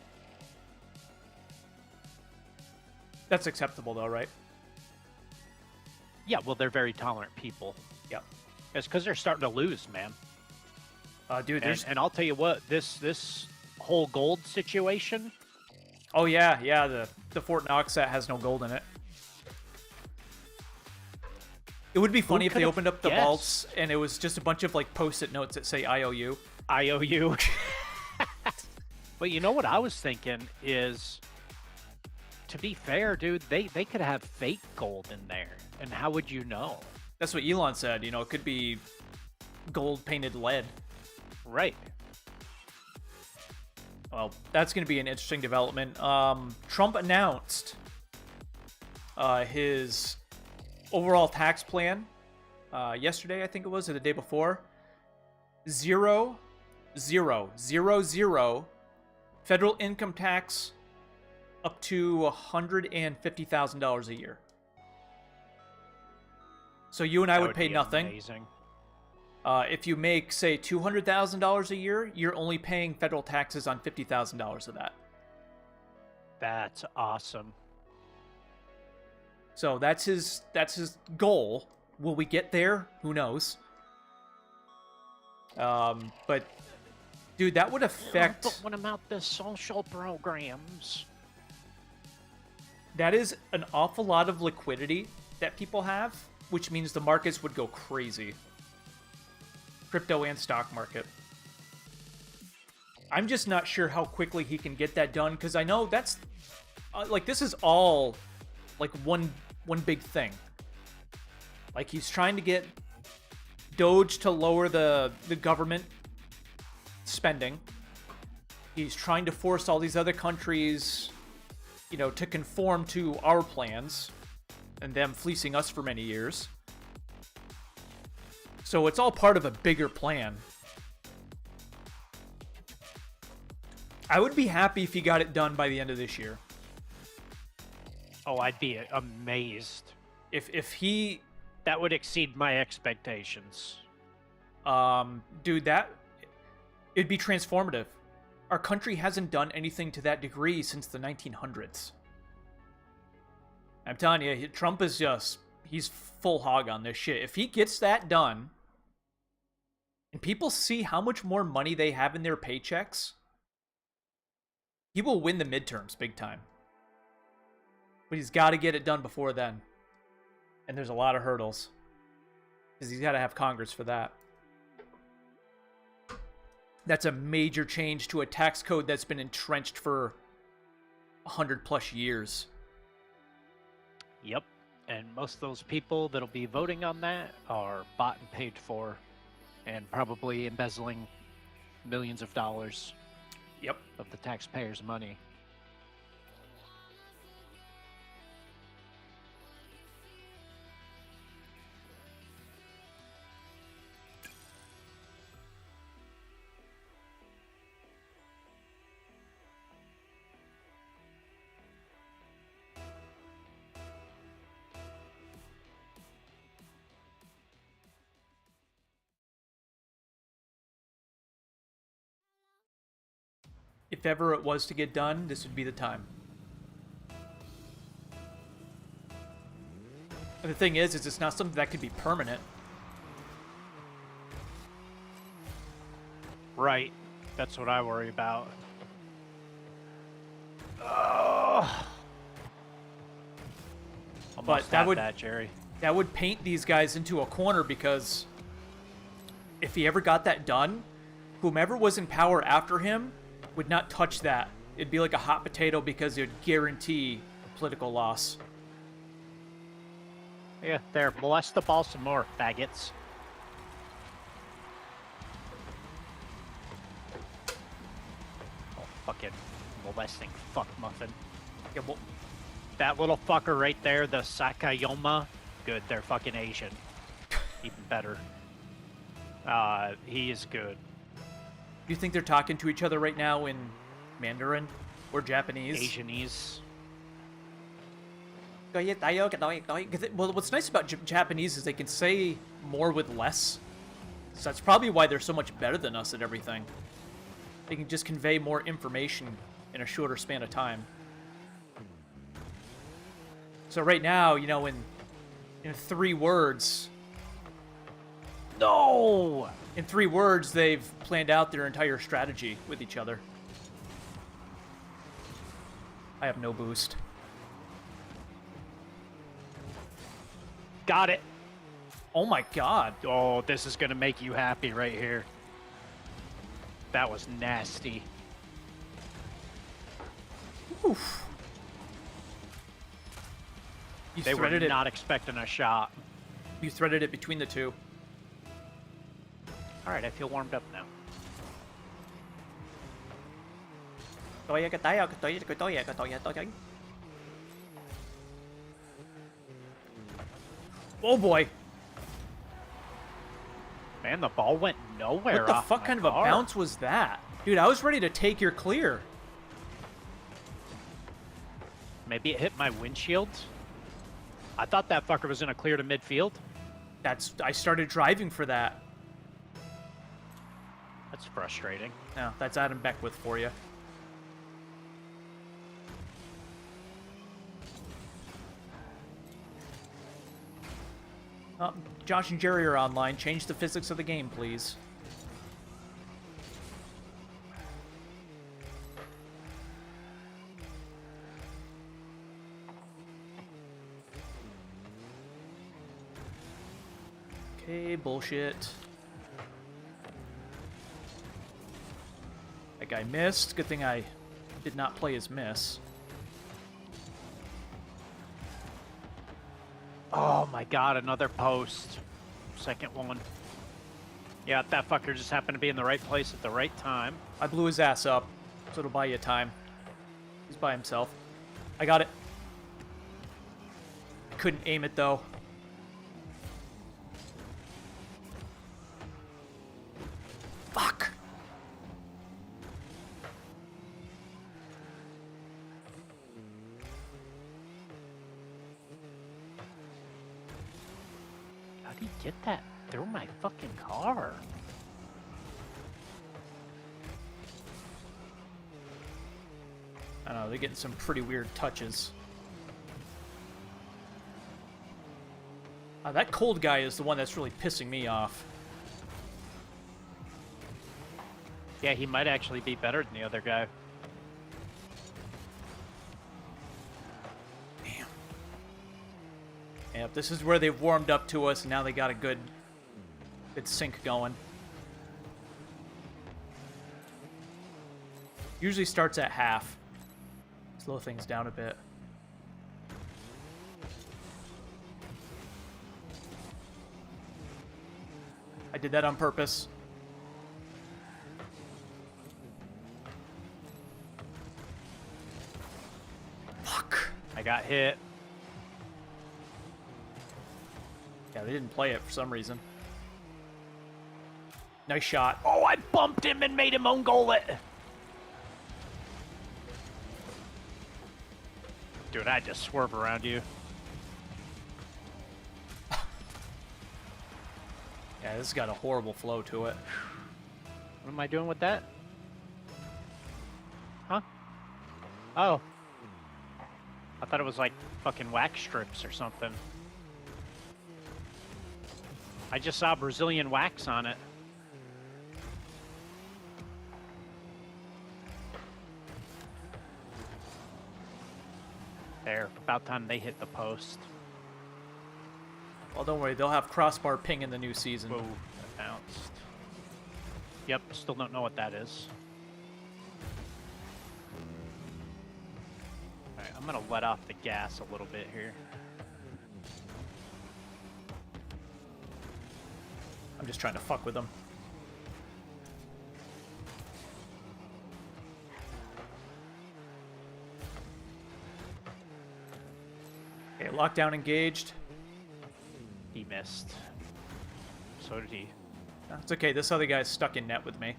That's acceptable, though, right? Yeah, well, they're very tolerant people. Yep. It's because they're starting to lose, man. Dude, And I'll tell you what, this whole gold situation. Oh yeah, the Fort Knox set has no gold in it. It would be funny if they could've opened up the guessed? vaults and it was just a bunch of like post-it notes that say IOU. IOU. But you know what I was thinking is, to be fair, dude, they could have fake gold in there, and how would you know? That's what Elon said. You know, it could be gold-painted lead. Right. Well, that's going to be an interesting development. Trump announced his overall tax plan yesterday, I think it was, or the day before. 0, 0, 0, 0 federal income tax up to $150,000 a year. So you and I would pay be nothing. Amazing. If you make, say, $200,000 a year, you're only paying federal taxes on $50,000 of that. That's awesome. So that's his goal. Will we get there? Who knows? But dude, that would affect. But what about the social programs? That is an awful lot of liquidity that people have, which means the markets would go crazy. Crypto and stock market. I'm just not sure how quickly he can get that done, because I know that's like, this is all like one big thing. Like, he's trying to get Doge to lower the government spending. He's trying to force all these other countries, you know, to conform to our plans, and them fleecing us for many years. So it's all part of a bigger plan. I would be happy if he got it done by the end of this year. Oh, I'd be amazed. If he, That would exceed my expectations. dude, that it'd be transformative. Our country hasn't done anything to that degree since the 1900s. I'm telling you, Trump is just he's full hog on this shit. If he gets that done, and people see how much more money they have in their paychecks, he will win the midterms big time. But he's got to get it done before then. And there's a lot of hurdles. Because he's got to have Congress for that. That's a major change to a tax code that's been entrenched for 100 plus years. Yep. And most of those people that'll be voting on that are bought and paid for and probably embezzling millions of dollars Yep. of the taxpayers' money. If ever it was to get done, this would be the time. And the thing is it's not something that could be permanent. Right. That's what I worry about. Almost But that had would- that, Jerry. That would paint these guys into a corner because if he ever got that done, whomever was in power after him would not touch that. It'd be like a hot potato because it would guarantee a political loss. Yeah, there. Molest the ball some more, faggots. Oh, fucking molesting fuck muffin. Yeah, well, That little fucker right there, the Sakayoma. Good, they're fucking Asian. Even better. He is good. do you think they're talking to each other right now in Mandarin or Japanese? Asianese. Well, what's nice about Japanese is they can say more with less. So that's probably why they're so much better than us at everything. They can just convey more information in a shorter span of time. So right now, you know, in 3 words, No! in 3 words, they've planned out their entire strategy with each other. I have no boost. Got it. Oh my god. Oh, this is gonna make you happy right here. That was nasty. Oof. You They were threaded it. not expecting a shot. You threaded it between the two. All right, I feel warmed up now. Oh boy. Man, the ball went nowhere. What the off fuck my kind of a car. bounce was that? Dude, I was ready to take your clear. Maybe it hit my windshield. I thought that fucker was gonna clear to midfield. I started driving for that. That's frustrating. No, that's Adam Beckwith for you. Josh and Jerry are online. Change the physics of the game, please. Okay, bullshit. That guy missed. Good thing I did not play his miss. Oh my god, another post. Second one. Yeah, that fucker just happened to be in the right place at the right time. I blew his ass up, so it'll buy you time. He's by himself. I got it. I couldn't aim it, though. Fuck! How'd he get that through my fucking car? I don't know, they're getting some pretty weird touches. That cold guy is the one that's really pissing me off. Yeah, he might actually be better than the other guy. Damn. Yep, this is where they've warmed up to us, and now they got a good sync going. Usually starts at half. Slow things down a bit. I did that on purpose. Fuck. I got hit. Yeah, they didn't play it for some reason. Nice shot. Oh, I bumped him and made him own goal it. Dude, I had to swerve around you. Yeah, this has got a horrible flow to it. What am I doing with that? Huh? Oh. I thought it was like fucking wax strips or something. I just saw Brazilian wax on it. There, about time they hit the post. Well, don't worry, they'll have crossbar ping in the new season. Whoa, that bounced. Yep, still don't know what that is. Alright, I'm gonna let off the gas a little bit here. I'm just trying to fuck with them. Okay, lockdown engaged. He missed. So did he. No, it's okay, this other guy's stuck in net with me.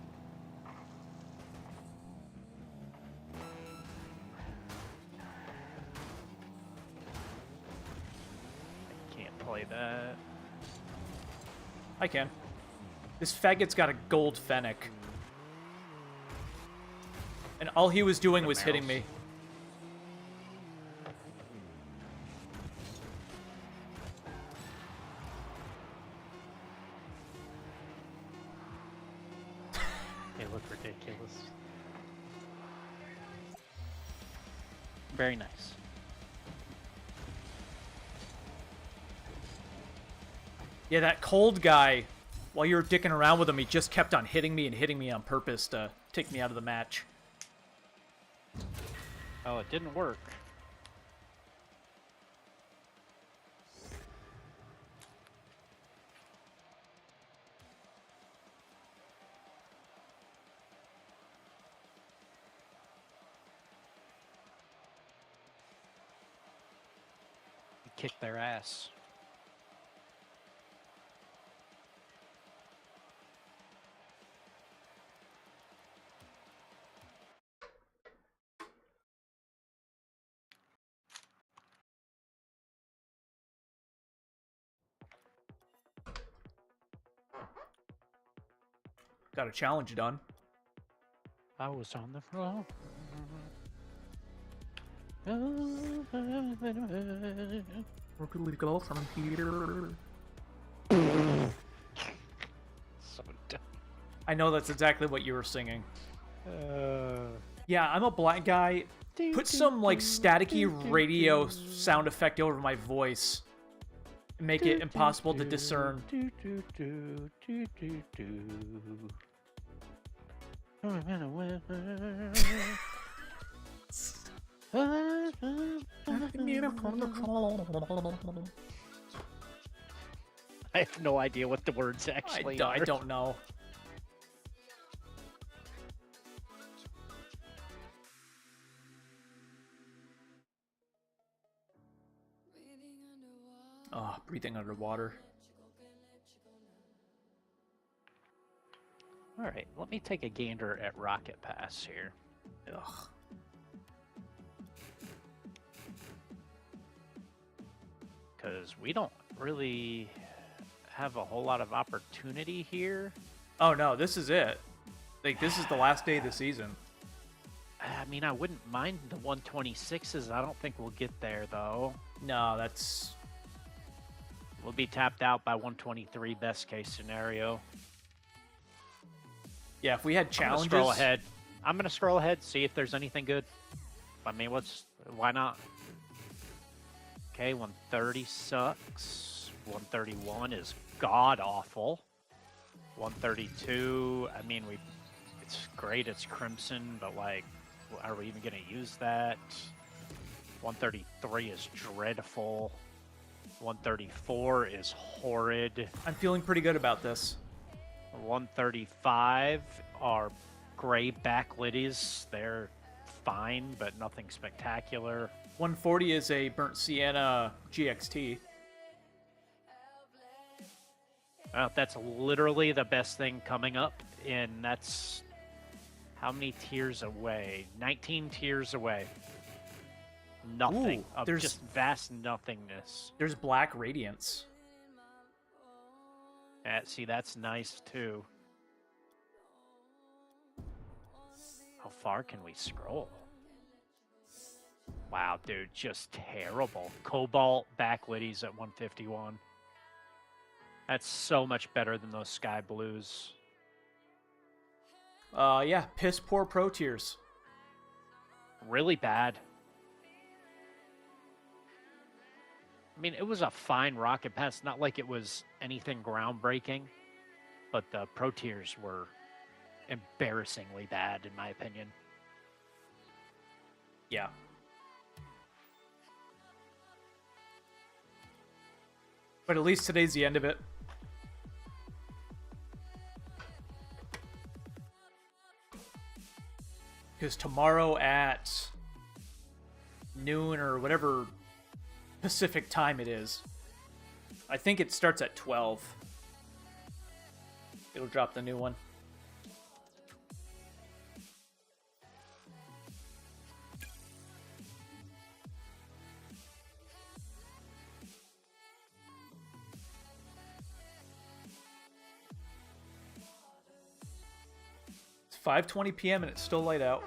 I can't play that. I can. This faggot's got a gold Fennec. And all he was doing was hitting me. They look ridiculous. Very nice. Yeah, that cold guy, while you were dicking around with him, he just kept on hitting me and hitting me on purpose to take me out of the match. Oh, it didn't work. We kicked their ass. Got a challenge done. I was on the floor. From here. So dumb. I know that's exactly what you were singing. Yeah, I'm a black guy. Put some, like, staticky radio sound effect over my voice. And make it impossible to discern. I have no idea what the words actually are. I don't know. Oh, breathing underwater. Alright, let me take a gander at Rocket Pass here. Ugh. Because we don't really have a whole lot of opportunity here. Oh no, this is it. Like, this is the last day of the season. I mean, I wouldn't mind the 126s. I don't think we'll get there, though. No, that's... We'll be tapped out by 123, best case scenario. Yeah, if we had I'm gonna challenges... scroll ahead. I'm gonna scroll ahead, see if there's anything good. I mean, why not? Okay, 130 sucks. 131 is god awful. 132, I mean, it's great, it's Crimson, but like, are we even gonna use that? 133 is dreadful. 134 is horrid. I'm feeling pretty good about this. 135 are gray backlitties. They're fine, but nothing spectacular. 140 is a Burnt Sienna GXT. That's literally the best thing coming up, and that's how many tiers away? 19 tiers away. Nothing. Ooh, Of there's- just vast nothingness. There's Black Radiance. See, that's nice too. How far can we scroll? Wow, dude, just terrible. Cobalt backlitties at 151. That's so much better than those sky blues. Yeah, piss poor pro tiers. Really bad. I mean, it was a fine rocket pass, not like it was anything groundbreaking, but the pro tiers were embarrassingly bad, in my opinion. Yeah. But at least today's the end of it. Because tomorrow at noon or whatever Pacific time it is, I think it starts at 12. It'll drop the new one. It's 5:20 p.m. and it's still light out.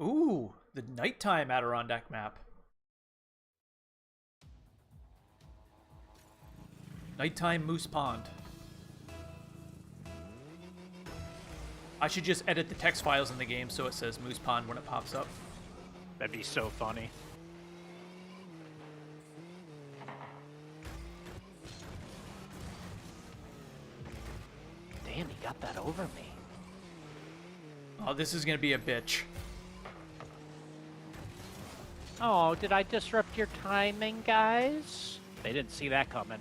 Ooh, the nighttime Adirondack map. Nighttime Moose Pond. I should just edit the text files in the game so it says Moose Pond when it pops up. That'd be so funny. Damn, he got that over me. Oh, this is gonna be a bitch. Oh, did I disrupt your timing, guys? They didn't see that coming.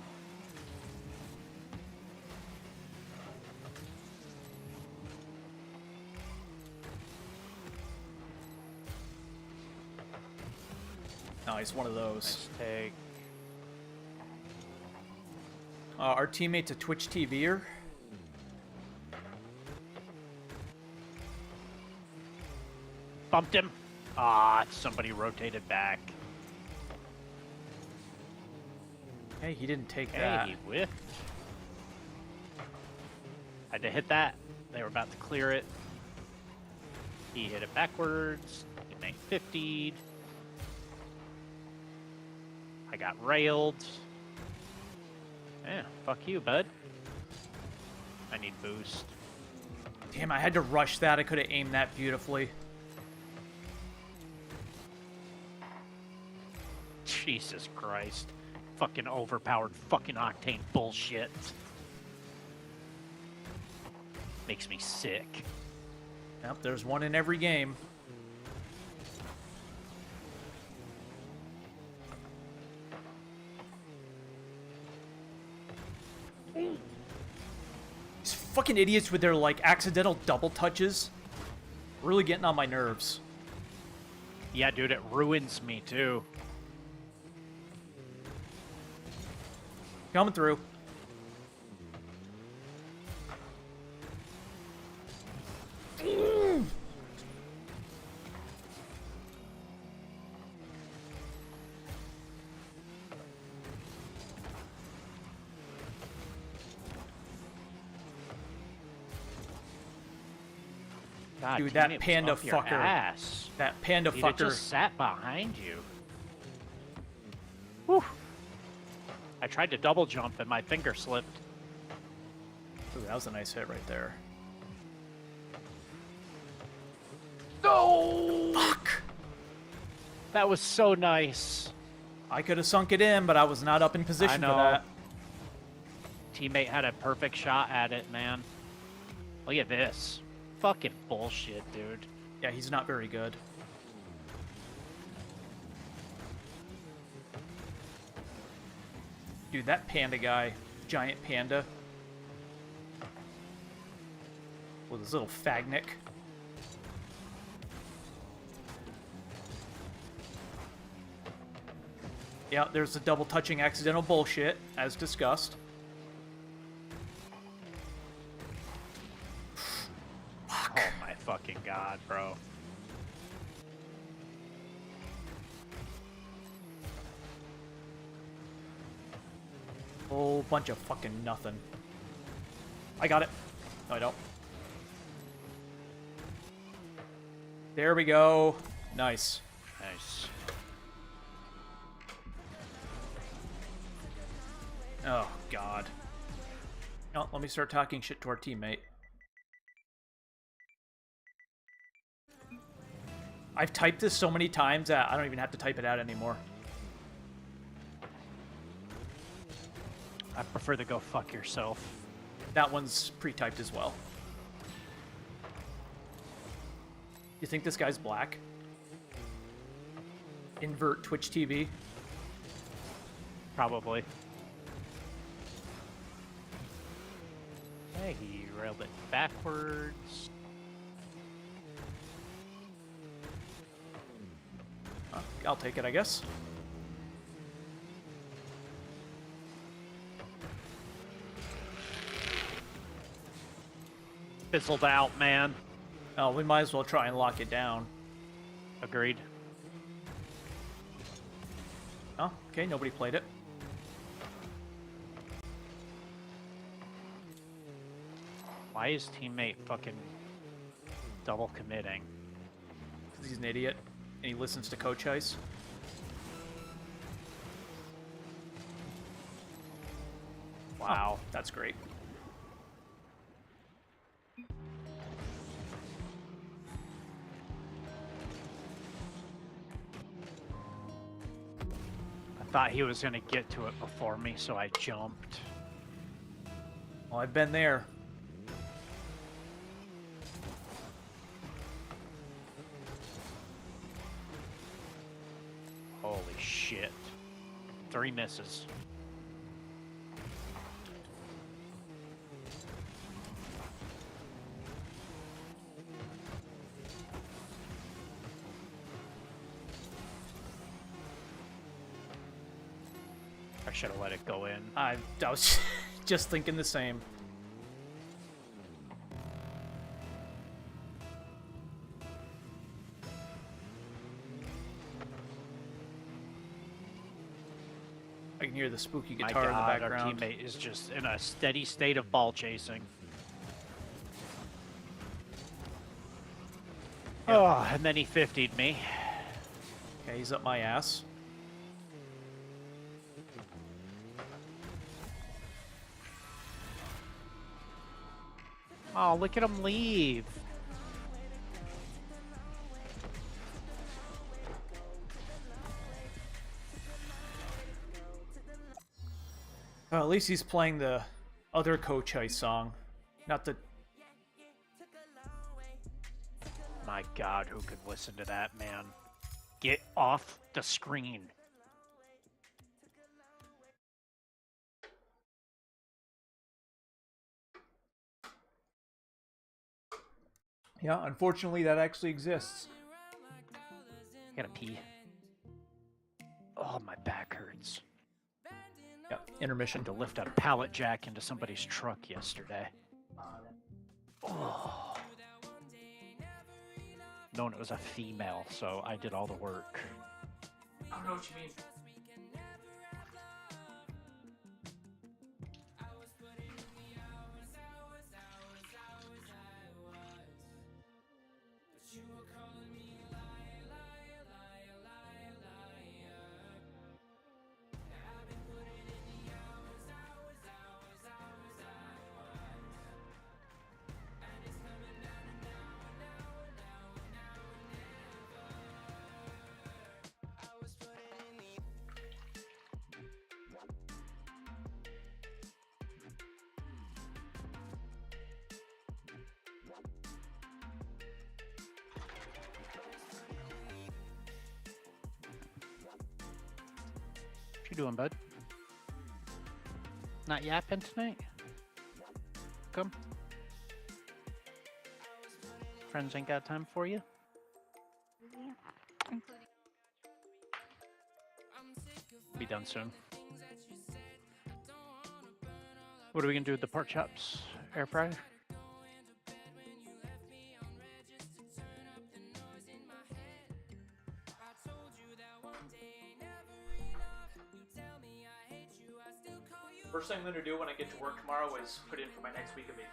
Nice, one of those. Nice take. Our teammate's a Twitch TVer. Bumped him. Ah, somebody rotated back. Hey, he didn't take Hey, that. he whiffed. Had to hit that. They were about to clear it. He hit it backwards. He made 50'd. I got railed. Yeah, fuck you, bud. I need boost. Damn, I had to rush that. I could have aimed that beautifully. Jesus Christ. Fucking overpowered fucking Octane bullshit. Makes me sick. Yep, there's one in every game. These fucking idiots with their, like, accidental double touches. Really getting on my nerves. Yeah, dude, it ruins me too. Coming through. God, Dude, damn, that it was panda up your fucker. ass. That panda Dude, fucker. it just sat behind you. Whew. I tried to double jump and my finger slipped. Ooh, that was a nice hit right there. No! Fuck! That was so nice. I could have sunk it in, but I was not up in position for know. that. Teammate had a perfect shot at it, man. Look at this. Fucking bullshit, dude. Yeah, he's not very good. Dude, that panda guy, giant panda, with his little fagnick. Yeah, there's the double touching accidental bullshit, as discussed. Oh my fucking god, bro. Whole bunch of fucking nothing. I got it. No, I don't. There we go. Nice. Nice. Oh, God. Oh, let me start talking shit to our teammate. I've typed this so many times that I don't even have to type it out anymore. I prefer to go fuck yourself. That one's pre-typed as well. You think this guy's black? Invert Twitch TV. Probably. Hey, he railed it backwards. I'll take it, I guess. Fizzled out, man. Oh, we might as well try and lock it down. Agreed. Oh, okay, nobody played it. Why is teammate fucking double committing? Because he's an idiot, and he listens to Coach Ice. Wow. That's great. I thought he was gonna get to it before me, so I jumped. Well, I've been there. Holy shit. 3 misses. I should have let it go in. I was just thinking the same. I can hear the spooky My guitar God, in the our background. teammate is just in a steady state of ball chasing. Oh, and then he 50'd me. Okay, he's up my ass. Oh, look at him leave. Well, at least he's playing the other Coach Ice song, not the... My God, who could listen to that, man? Get off the screen. Yeah, unfortunately that actually exists. Gotta pee. Oh, my back hurts. Yeah, intermission. Had to lift a pallet jack into somebody's truck yesterday. Oh. Known it was a female, so I did all the work. I don't know what you mean. doing, bud? Not yapping tonight? Come. Friends ain't got time for you? Be done soon. What are we gonna do with the pork chops? Air fryer? First thing I'm gonna do when I get to work tomorrow is put in for my next week of leave.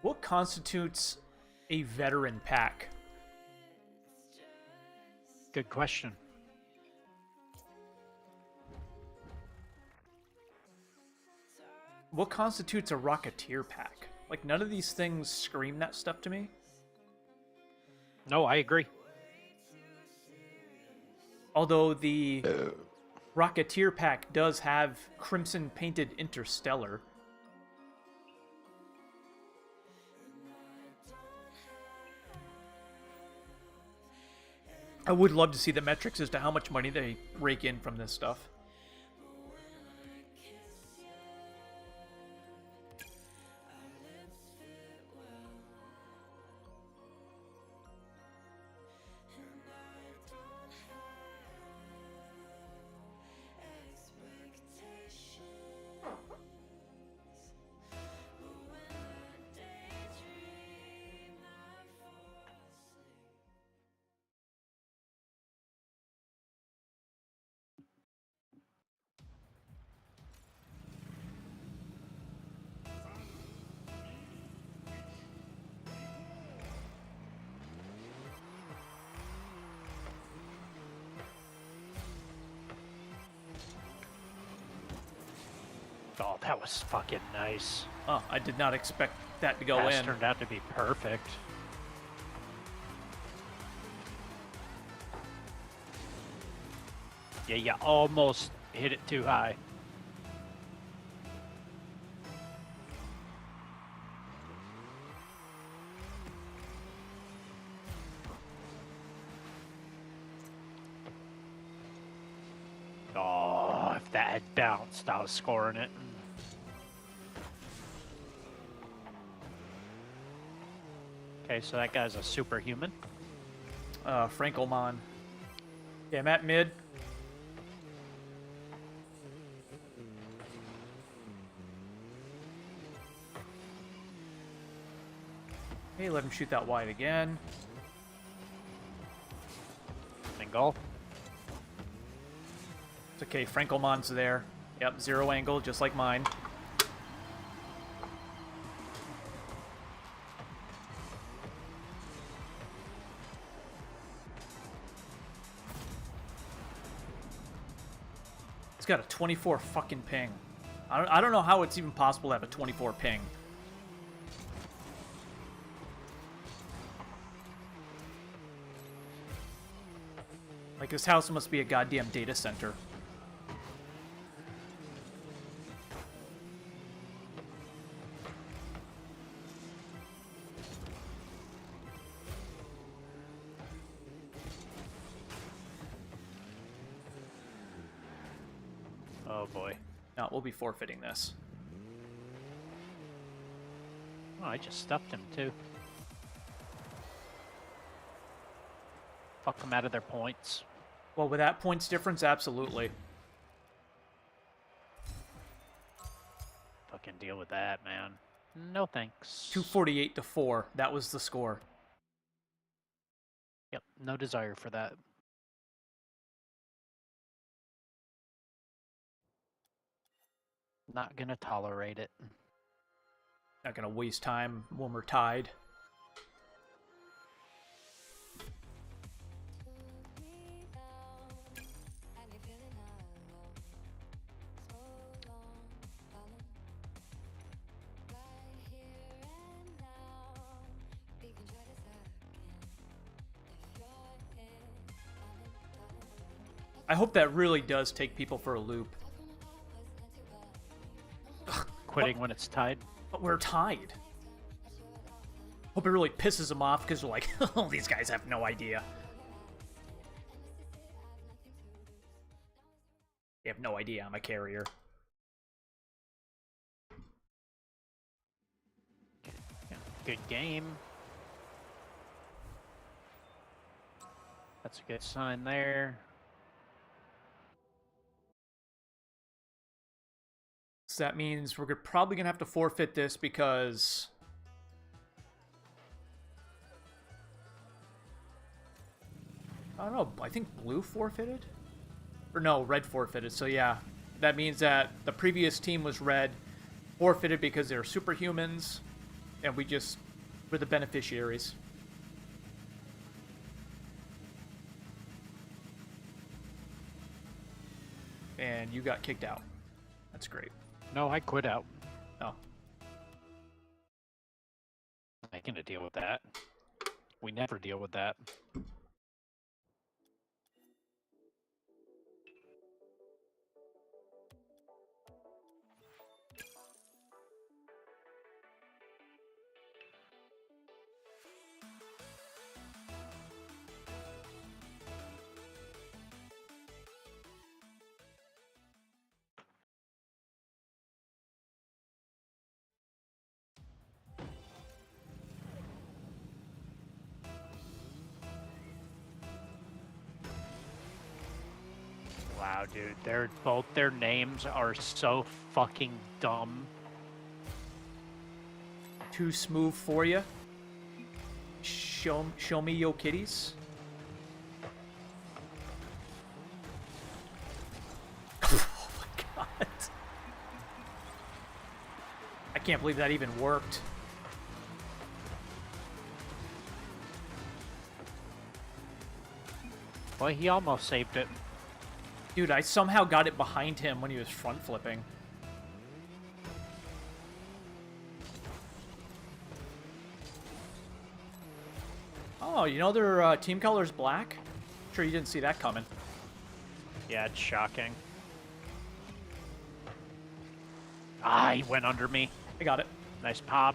What constitutes a veteran pack? Good question. What constitutes a Rocketeer pack? Like, none of these things scream that stuff to me. No, I agree. Although the Rocketeer pack does have Crimson Painted Interstellar. I would love to see the metrics as to how much money they rake in from this stuff. Oh, that was fucking nice. Oh, I did not expect that to go Pass in. turned out to be perfect. Yeah, you almost hit it too high. Oh, if that had bounced, I was scoring it. Okay, so that guy's a superhuman. Frankelmon. Yeah, I'm at mid. Hey, let him shoot that wide again. Single. It's okay, Frankelmon's there. Yep, zero angle, just like mine. It's got a 24 fucking ping. I don't know how it's even possible to have a 24 ping. Like, this house must be a goddamn data center. Oh boy. No, we'll be forfeiting this. Oh, I just stuffed him too. Fuck them out of their points. Well, with that points difference, absolutely. Fucking deal with that, man. No thanks. 248 to 4. That was the score. Yep, no desire for that. Not gonna tolerate it. Not gonna waste time when we're tied. I hope that really does take people for a loop. Quitting when it's tied. But we're tied. Hope it really pisses them off because they're like, oh, these guys have no idea. They have no idea I'm a carrier. Yeah, good game. That's a good sign there. So that means we're probably going to have to forfeit this because... I don't know, I think blue forfeited? Or no, red forfeited, so yeah. That means that the previous team was red, forfeited because they're superhumans, And we're the beneficiaries. And you got kicked out. That's great. No, I quit out. Oh. I can deal with that. We never deal with that. Wow, dude, both their names are so fucking dumb. Too smooth for you. Show me yo kitties. Oh my god. I can't believe that even worked. Well, he almost saved it. Dude, I somehow got it behind him when he was front flipping. Oh, you know their team color's black? Sure you didn't see that coming. Yeah, it's shocking. Ah, he went under me. I got it. Nice pop.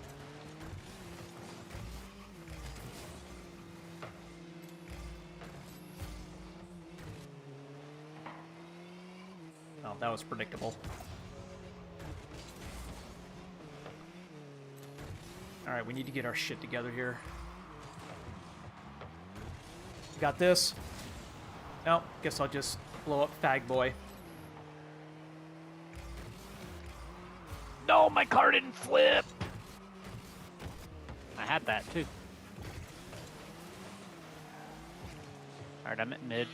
Oh, that was predictable. Alright, we need to get our shit together here. Got this. No, guess I'll just blow up Fag Boy. No, my car didn't flip. I had that too. Alright, I'm at mid.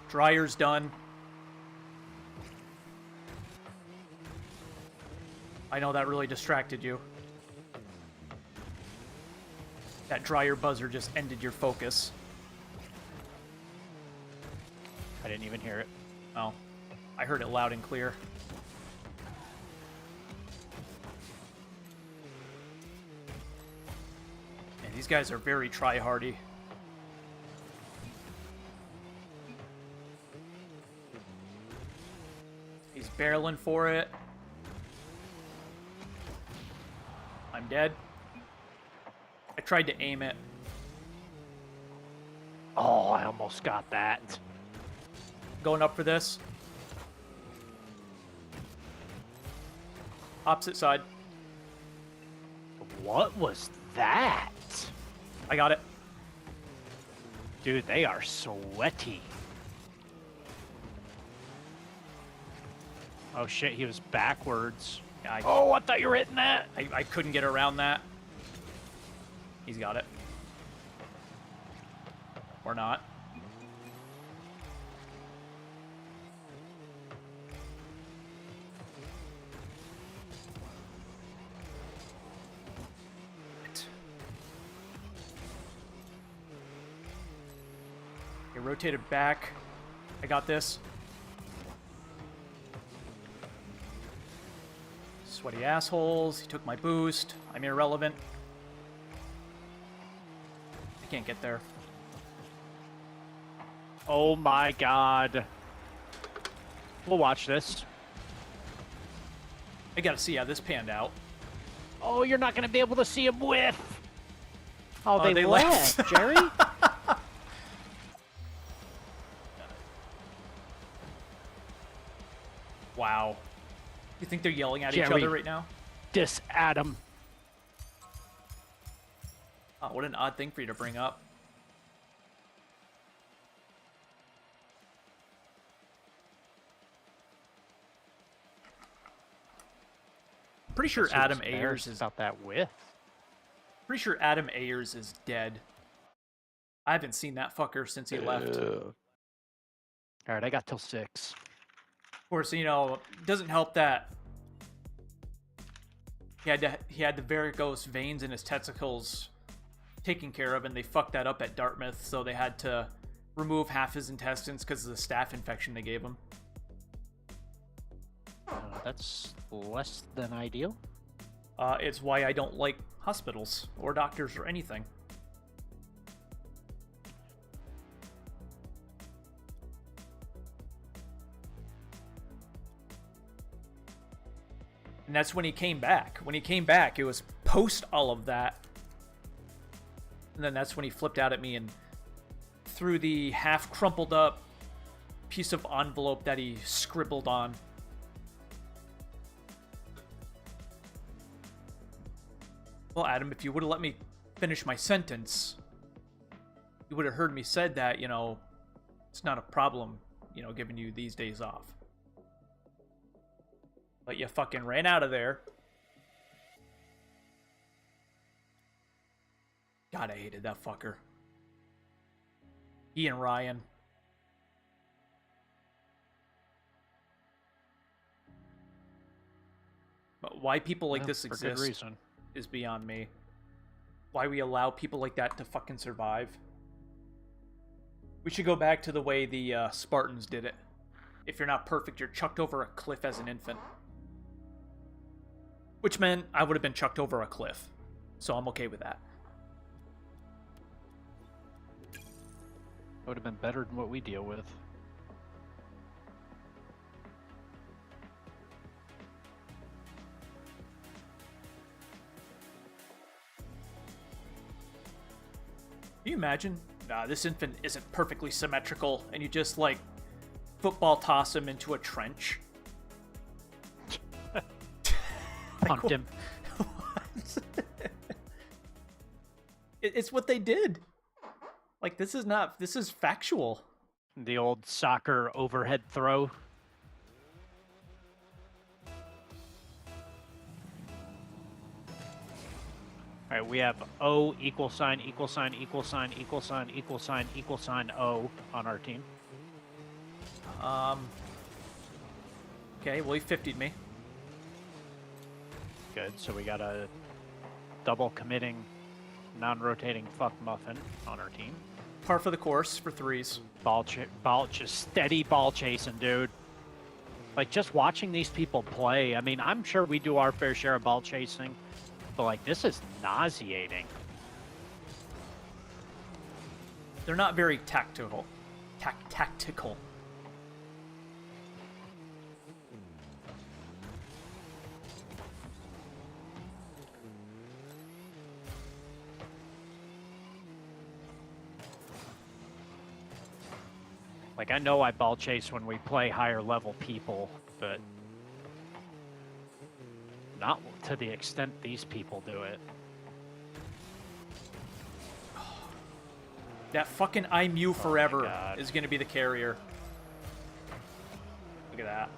Dryer's done. I know that really distracted you. That dryer buzzer just ended your focus. I didn't even hear it. Oh, I heard it loud and clear. And these guys are very try-hardy. He's barreling for it. I'm dead. I tried to aim it. Oh, I almost got that. Going up for this. Opposite side. What was that? I got it. Dude, they are sweaty. Oh shit, he was backwards. Yeah, Oh, I thought you were hitting that. I couldn't get around that. He's got it. Or not. Okay, rotated back. I got this. Sweaty assholes. He took my boost. I'm irrelevant. I can't get there. Oh my god. We'll watch this. I gotta see how this panned out. Oh, you're not gonna be able to see him with. Oh, Oh, they they left, left. Jerry. Wow. You think they're yelling at each Jerry. other right now? Dis Adam. Oh, what an odd thing for you to bring up. Pretty sure Adam Ayers is about that with. pretty sure Adam Ayers is dead. I haven't seen that fucker since he left. Of All right, I got till 6. course, you know, it doesn't help that he had the varicose veins in his testicles taken care of, and they fucked that up at Dartmouth, so they had to remove half his intestines because of the staph infection they gave him. That's less than ideal. It's why I don't like hospitals or doctors or anything. And that's when he came back. When he came back, it was post all of that. And then that's when he flipped out at me and threw the half crumpled up piece of envelope that he scribbled on. Well, Adam, if you would have let me finish my sentence, you would have heard me said that, you know, it's not a problem, you know, giving you these days off. But you fucking ran out of there. God, I hated that fucker. He and Ryan. But why people like this For good exist reason. is beyond me. Why we allow people like that to fucking survive. We should go back to the way the Spartans did it. If you're not perfect, you're chucked over a cliff as an infant. Which meant I would have been chucked over a cliff. So I'm okay with that. Would have been better than what we deal with. Can you imagine? Nah, this infant isn't perfectly symmetrical, and you just, like, football toss him into a trench. Punked him. It's what they did. Like, this is factual. The old soccer overhead throw. All right, we have O equal sign equal sign equal sign equal sign equal sign equal sign O on our team. Okay, well, he 50'd me. Good, so we got a double committing, non-rotating fuck muffin on our team. Par for the course for threes. Just steady ball chasing, dude. Like, just watching these people play, I mean, I'm sure we do our fair share of ball chasing, but, like, this is nauseating. They're not very tactical. Tactical. Like, I know I ball chase when we play higher level people, but not to the extent these people do it. That fucking I Mew forever God. is going to be the carrier. Look at that.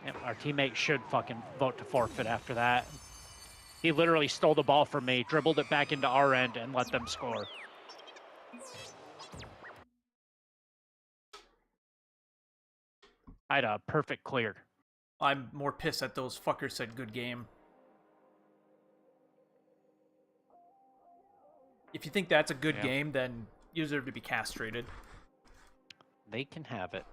Yeah, our teammate should fucking vote to forfeit after that. He literally stole the ball from me, dribbled it back into our end, and let them score. I had a perfect clear. I'm more pissed that those fuckers said good game. If you think that's a good Yeah. game, then you deserve to be castrated. They can have it.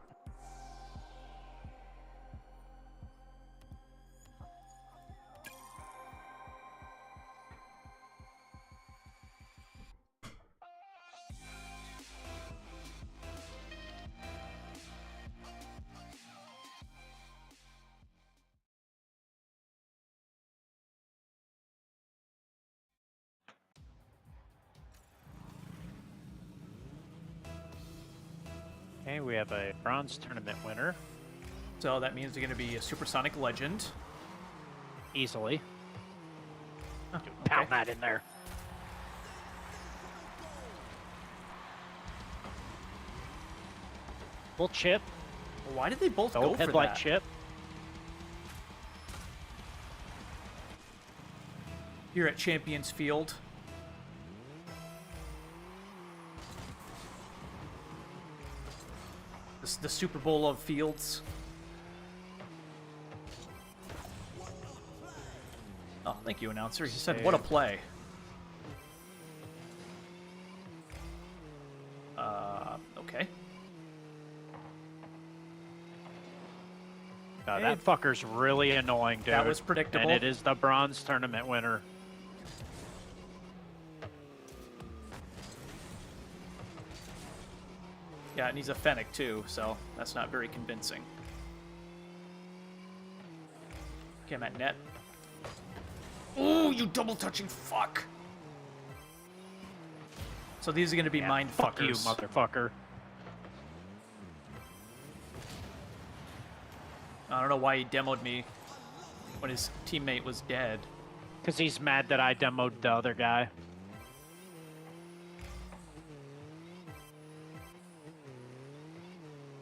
Okay, we have a bronze tournament winner. So that means they're going to be a supersonic legend. Easily. Oh, Pound okay. that in there. We'll chip. Why did they both Oh, go for headlight that? chip. Here at Champions Field. the Super Bowl of fields. Oh, thank you, announcer. He said, "What a play." Okay. No, Hey. that fucker's really annoying, dude. That was predictable. And it is the bronze tournament winner. Yeah, and he's a Fennec too, so that's not very convincing. Okay, I'm at net. Ooh, you double touching fuck! So these are gonna be Yeah, mind fuck you, fuckers. motherfucker. I don't know why he demoed me when his teammate was dead. Because he's mad that I demoed the other guy.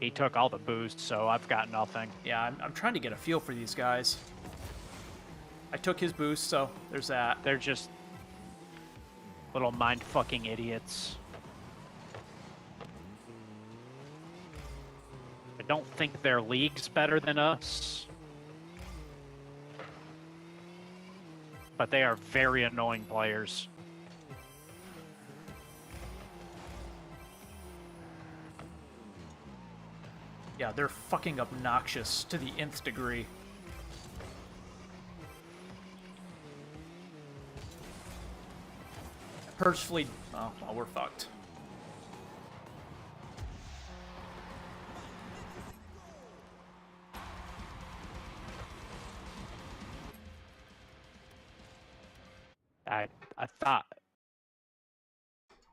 He took all the boost, so I've got nothing. Yeah, I'm trying to get a feel for these guys. I took his boost, so there's that. They're just little mind-fucking idiots. I don't think their league's better than us. But they are very annoying players. Yeah, they're fucking obnoxious to the nth degree. Purposefully... Oh, well, we're fucked. I thought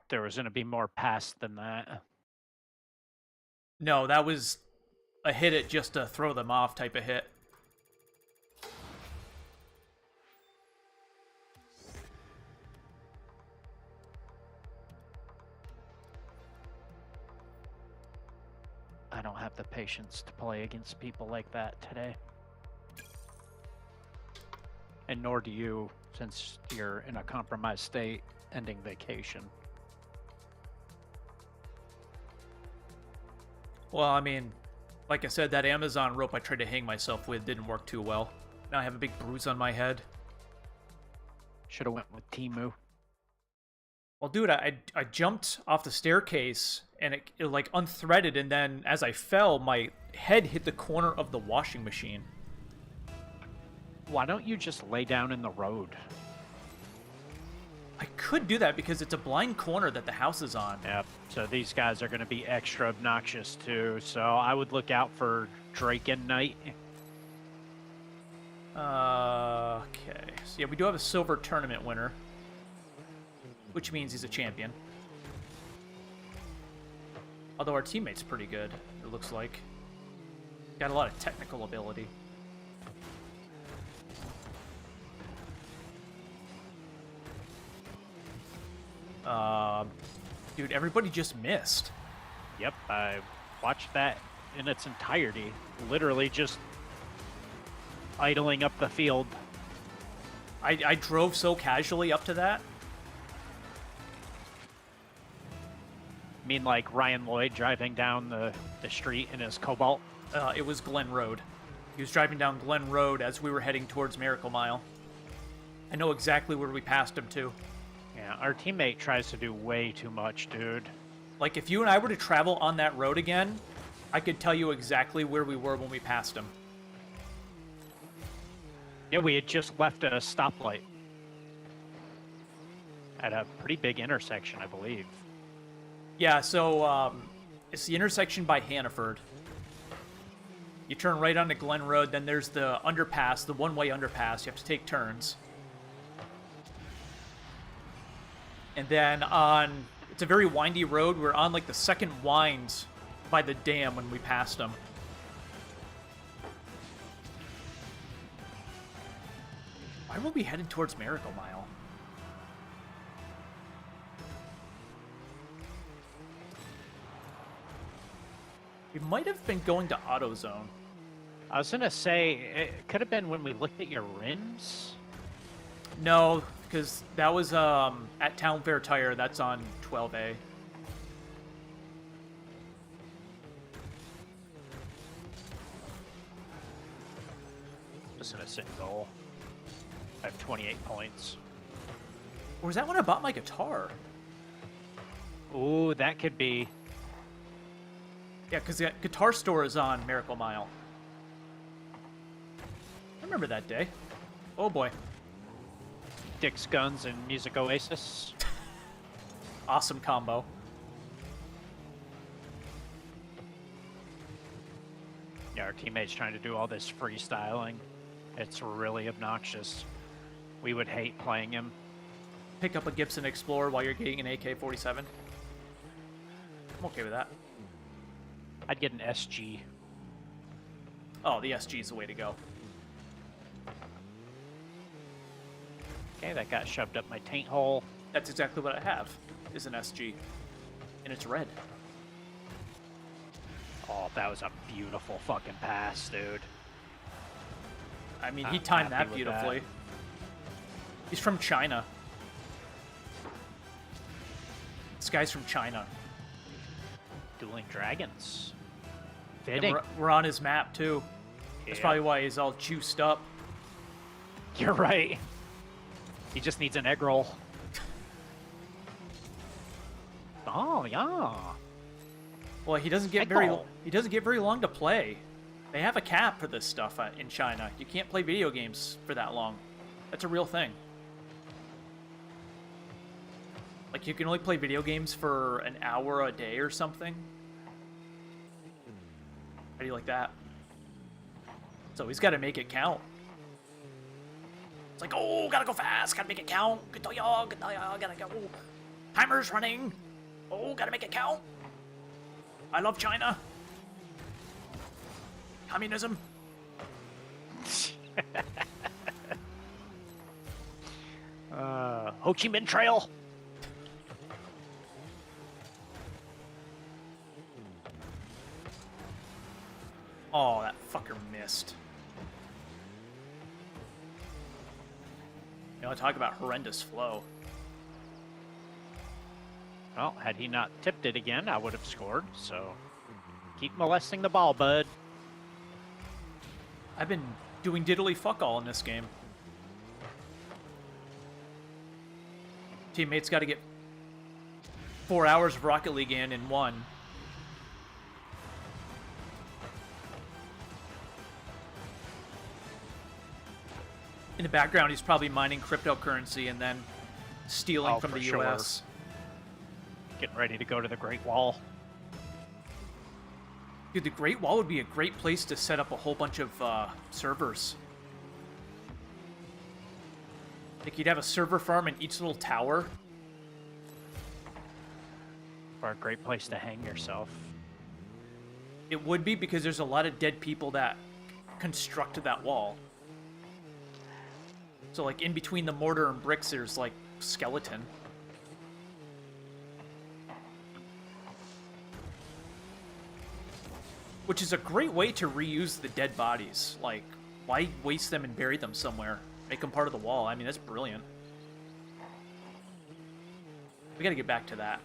there was going to be more pass than that. No, that was a hit it just to throw them off type of hit. I don't have the patience to play against people like that today. And nor do you, since you're in a compromised state, ending vacation. Well, I mean, like I said, that Amazon rope I tried to hang myself with didn't work too well. Now I have a big bruise on my head. Should have went with Timu. Well, dude, I jumped off the staircase and it like unthreaded, and then as I fell, my head hit the corner of the washing machine. Why don't you just lay down in the road? I could do that because it's a blind corner that the house is on. Yep. So these guys are going to be extra obnoxious too. So I would look out for Draken Knight. Okay. So yeah, we do have a silver tournament winner, which means he's a champion. Although our teammate's pretty good, it looks like. Got a lot of technical ability. Dude, everybody just missed. Yep, I watched that in its entirety. Literally just idling up the field. I drove so casually up to that. I mean, like Ryan Lloyd driving down the street in his Cobalt. It was Glen Road. He was driving down Glen Road as we were heading towards Miracle Mile. I know exactly where we passed him, too. Yeah, our teammate tries to do way too much, dude. Like, if you and I were to travel on that road again, I could tell you exactly where we were when we passed him. Yeah, we had just left at a stoplight. At a pretty big intersection, I believe. Yeah, so, it's the intersection by Hannaford. You turn right onto Glen Road, then there's the underpass, the one-way underpass. You have to take turns. And then it's a very windy road. We're on, like, the second wind by the dam when we passed them. Why were we headed towards Miracle Mile? We might have been going to AutoZone. I was gonna say, it could have been when we looked at your rims. No, because that was at Town Fair Tire. That's on 12A. and a single. I have 28 points. Or was that when I bought my guitar? Ooh, that could be. Yeah, because the guitar store is on Miracle Mile. I remember that day. Oh boy. Dick's Guns and Music Oasis. Awesome combo. Yeah, our teammate's trying to do all this freestyling. It's really obnoxious. We would hate playing him. Pick up a Gibson Explorer while you're getting an AK-47. I'm okay with that. I'd get an SG. Oh, the SG is the way to go. Okay, that got shoved up my taint hole. That's exactly what I have, is an SG. And it's red. Oh, that was a beautiful fucking pass, dude. I mean, he I'm timed happy that with beautifully. that. He's from China. This guy's from China. Dueling Dragons. And Fitting. we're on his map, too. That's Yeah. probably why he's all juiced up. You're right. He just needs an egg roll. Oh, yeah. Well, he doesn't get Egg very roll. long to play. They have a cap for this stuff in China. You can't play video games for that long. That's a real thing. Like, you can only play video games for an hour a day or something. How do you like that? So he's got to make it count. It's like, oh, gotta go fast, gotta make it count. Gotta go. Timer's running. Oh, gotta make it count. I love China. Communism. Ho Chi Minh Trail. Oh, that fucker missed. You know, talk about horrendous flow. Well, had he not tipped it again, I would have scored, so keep molesting the ball, bud. I've been doing diddly fuck all in this game. Teammates got to get 4 hours of Rocket League in one. In the background, he's probably mining cryptocurrency and then stealing Oh, from for the sure. US. Getting ready to go to the Great Wall. Dude, the Great Wall would be a great place to set up a whole bunch of servers. Like, you'd have a server farm in each little tower. Or a great place to hang yourself. It would be, because there's a lot of dead people that constructed that wall. So, like, in between the mortar and bricks, there's, like, skeleton. Which is a great way to reuse the dead bodies. Like, why waste them and bury them somewhere? Make them part of the wall. I mean, that's brilliant. We gotta get back to that.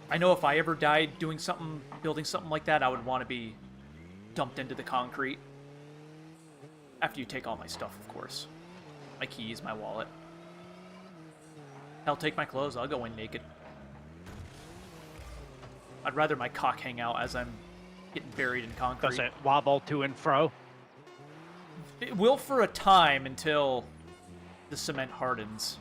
I know if I ever died doing something, building something like that, I would want to be dumped into the concrete. After you take all my stuff, of course. My keys, my wallet. Hell, take my clothes, I'll go in naked. I'd rather my cock hang out as I'm getting buried in concrete. Does it wobble to and fro? It will for a time until the cement hardens.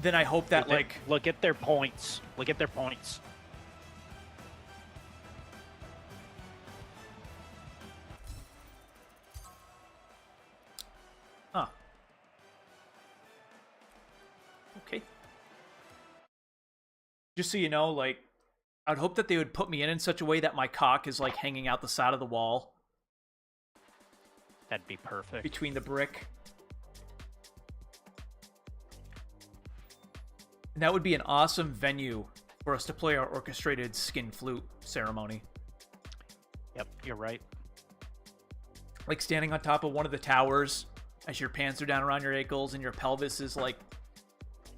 Then I hope that, like... Look at their points. Look at their points. Huh. Okay. Just so you know, like, I'd hope that they would put me in such a way that my cock is, like, hanging out the side of the wall That'd be perfect. between the brick. And that would be an awesome venue for us to play our orchestrated skin flute ceremony. Yep, you're right. Like standing on top of one of the towers as your pants are down around your ankles and your pelvis is like,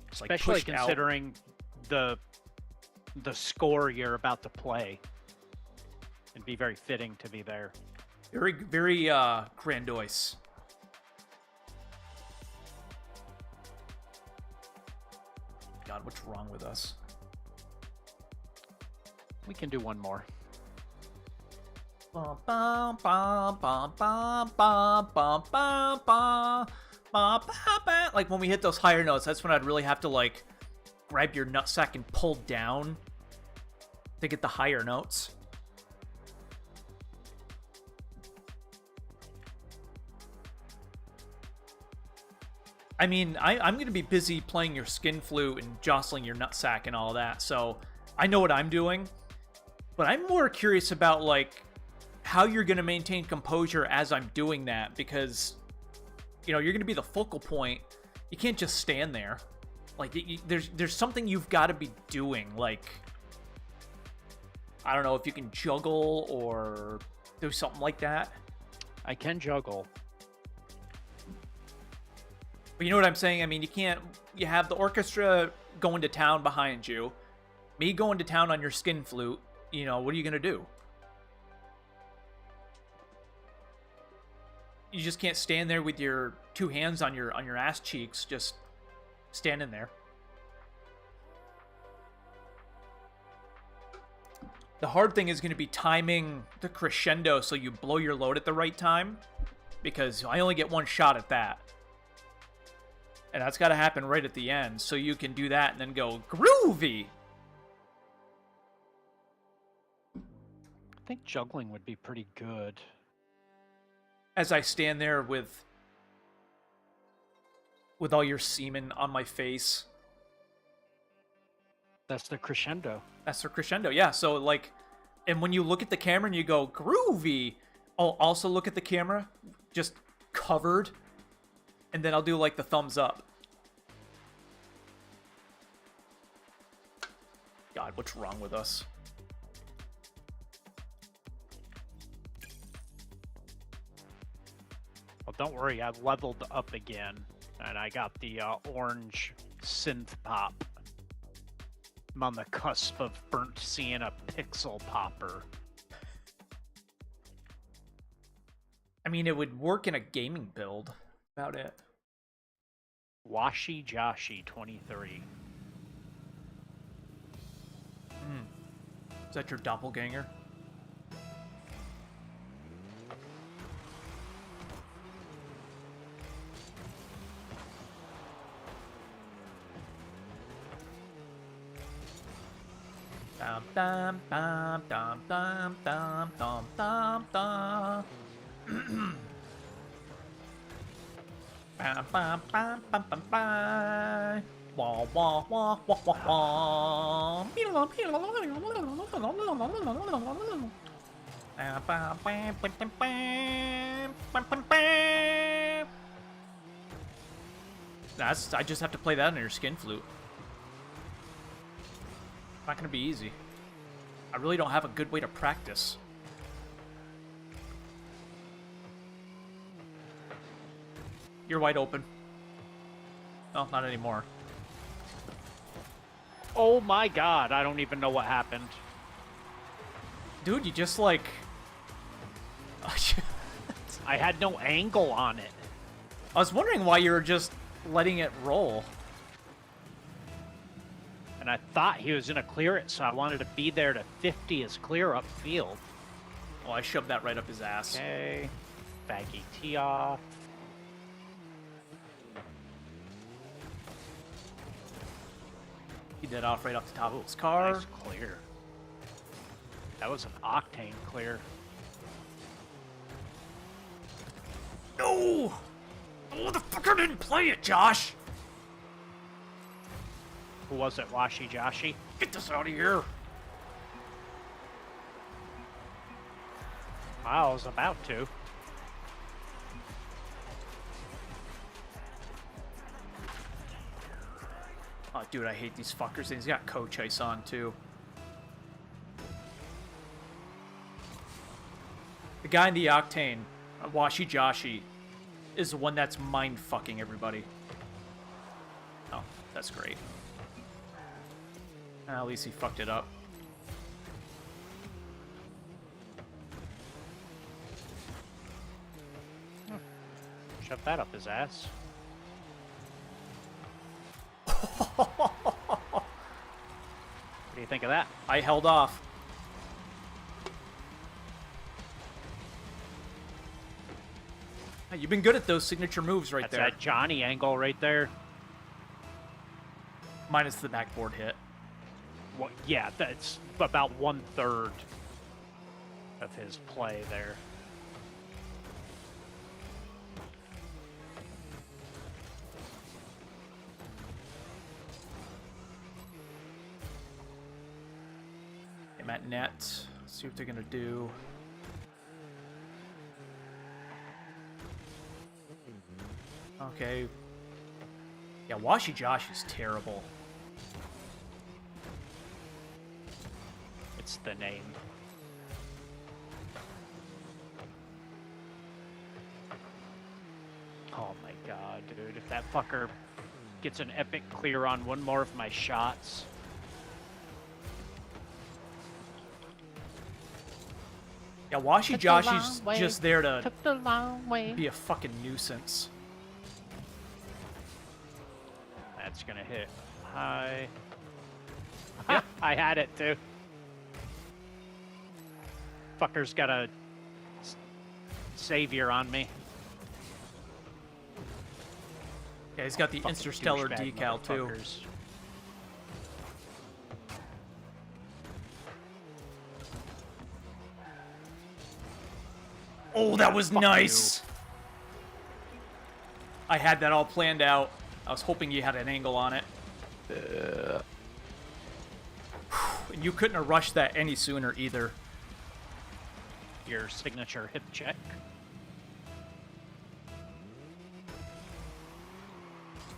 just like Especially pushed out. considering the the score you're about to play. It'd be very fitting to be there. Very, very grandiose. God, what's wrong with us? We can do one more. Bum, bum, bum, bum, bum, bum, bum, bum, bum, bum, bum. Like when we hit those higher notes, that's when I'd really have to like grab your nutsack and pull down to get the higher notes. I mean, I'm going to be busy playing your skin flute and jostling your nutsack and all that, so I know what I'm doing. But I'm more curious about, like, how you're going to maintain composure as I'm doing that, because, you know, you're going to be the focal point. You can't just stand there. Like, there's something you've got to be doing, like, I don't know if you can juggle or do something like that. I can juggle. But you know what I'm saying? I mean, you have the orchestra going to town behind you, me going to town on your skin flute, you know, what are you going to do? You just can't stand there with your two hands on your ass cheeks, just standing there. The hard thing is going to be timing the crescendo so you blow your load at the right time, because I only get one shot at that. And that's got to happen right at the end, so you can do that and then go groovy. I think juggling would be pretty good. As I stand there with all your semen on my face. That's the crescendo. That's the crescendo, yeah. So, like, and when you look at the camera and you go groovy, I'll also look at the camera, just covered, and then I'll do, like, the thumbs up. God, what's wrong with us? Well, don't worry, I leveled up again, and I got the orange synth pop. I'm on the cusp of burnt sienna pixel popper. I mean, it would work in a gaming build. About it. Washi Joshi 23. Is that your doppelganger? Dum dum dum dum dum dum dum dum dum. Bam bam bam bam bam bam. Wah wah wah wah wah wah. Bam bam bam bam bam bam bam bam bam. That's. I just have to play that on your skin flute. Not gonna be easy. I really don't have a good way to practice. You're wide open. Oh, not anymore. Oh my god, I don't even know what happened. Dude, you just like... I had no angle on it. I was wondering why you were just letting it roll. And I thought he was going to clear it, so I wanted to be there to 50 his clear upfield. Oh, I shoved that right up his ass. Okay. Baggy tee off. He did off right off the top of his car. Nice clear. That was an octane clear. No! Oh, the fucker didn't play it, Josh! Who was it, Washi Joshi? Get this out of here! I was about to. Oh, dude, I hate these fuckers. And he's got coach ice on, too. The guy in the Octane, Washi Joshi, is the one that's mind-fucking everybody. Oh, that's great. At least he fucked it up. Shove that up his ass. What do you think of that? I held off. Hey, you've been good at those signature moves right That's there. that Johnny angle right there. Minus the backboard hit. Well, yeah, that's about 1/3 of his play there. I'm at net. Let's see what they're gonna do. Okay. Yeah, Washi Josh is terrible. It's the name. Oh my god, dude. If that fucker gets an epic clear on one more of my shots. Yeah, Washi Took the Josh long is way. just there to Took the long way. be a fucking nuisance. That's gonna hit high. Ha! I had it too. Fucker's got a savior on me. Yeah, he's got the Fucking Interstellar douchebag decal too. motherfuckers. Oh, that was Fuck nice. I had that all planned out. I was hoping you had an angle on it. And you couldn't have rushed that any sooner either. Your signature hip check.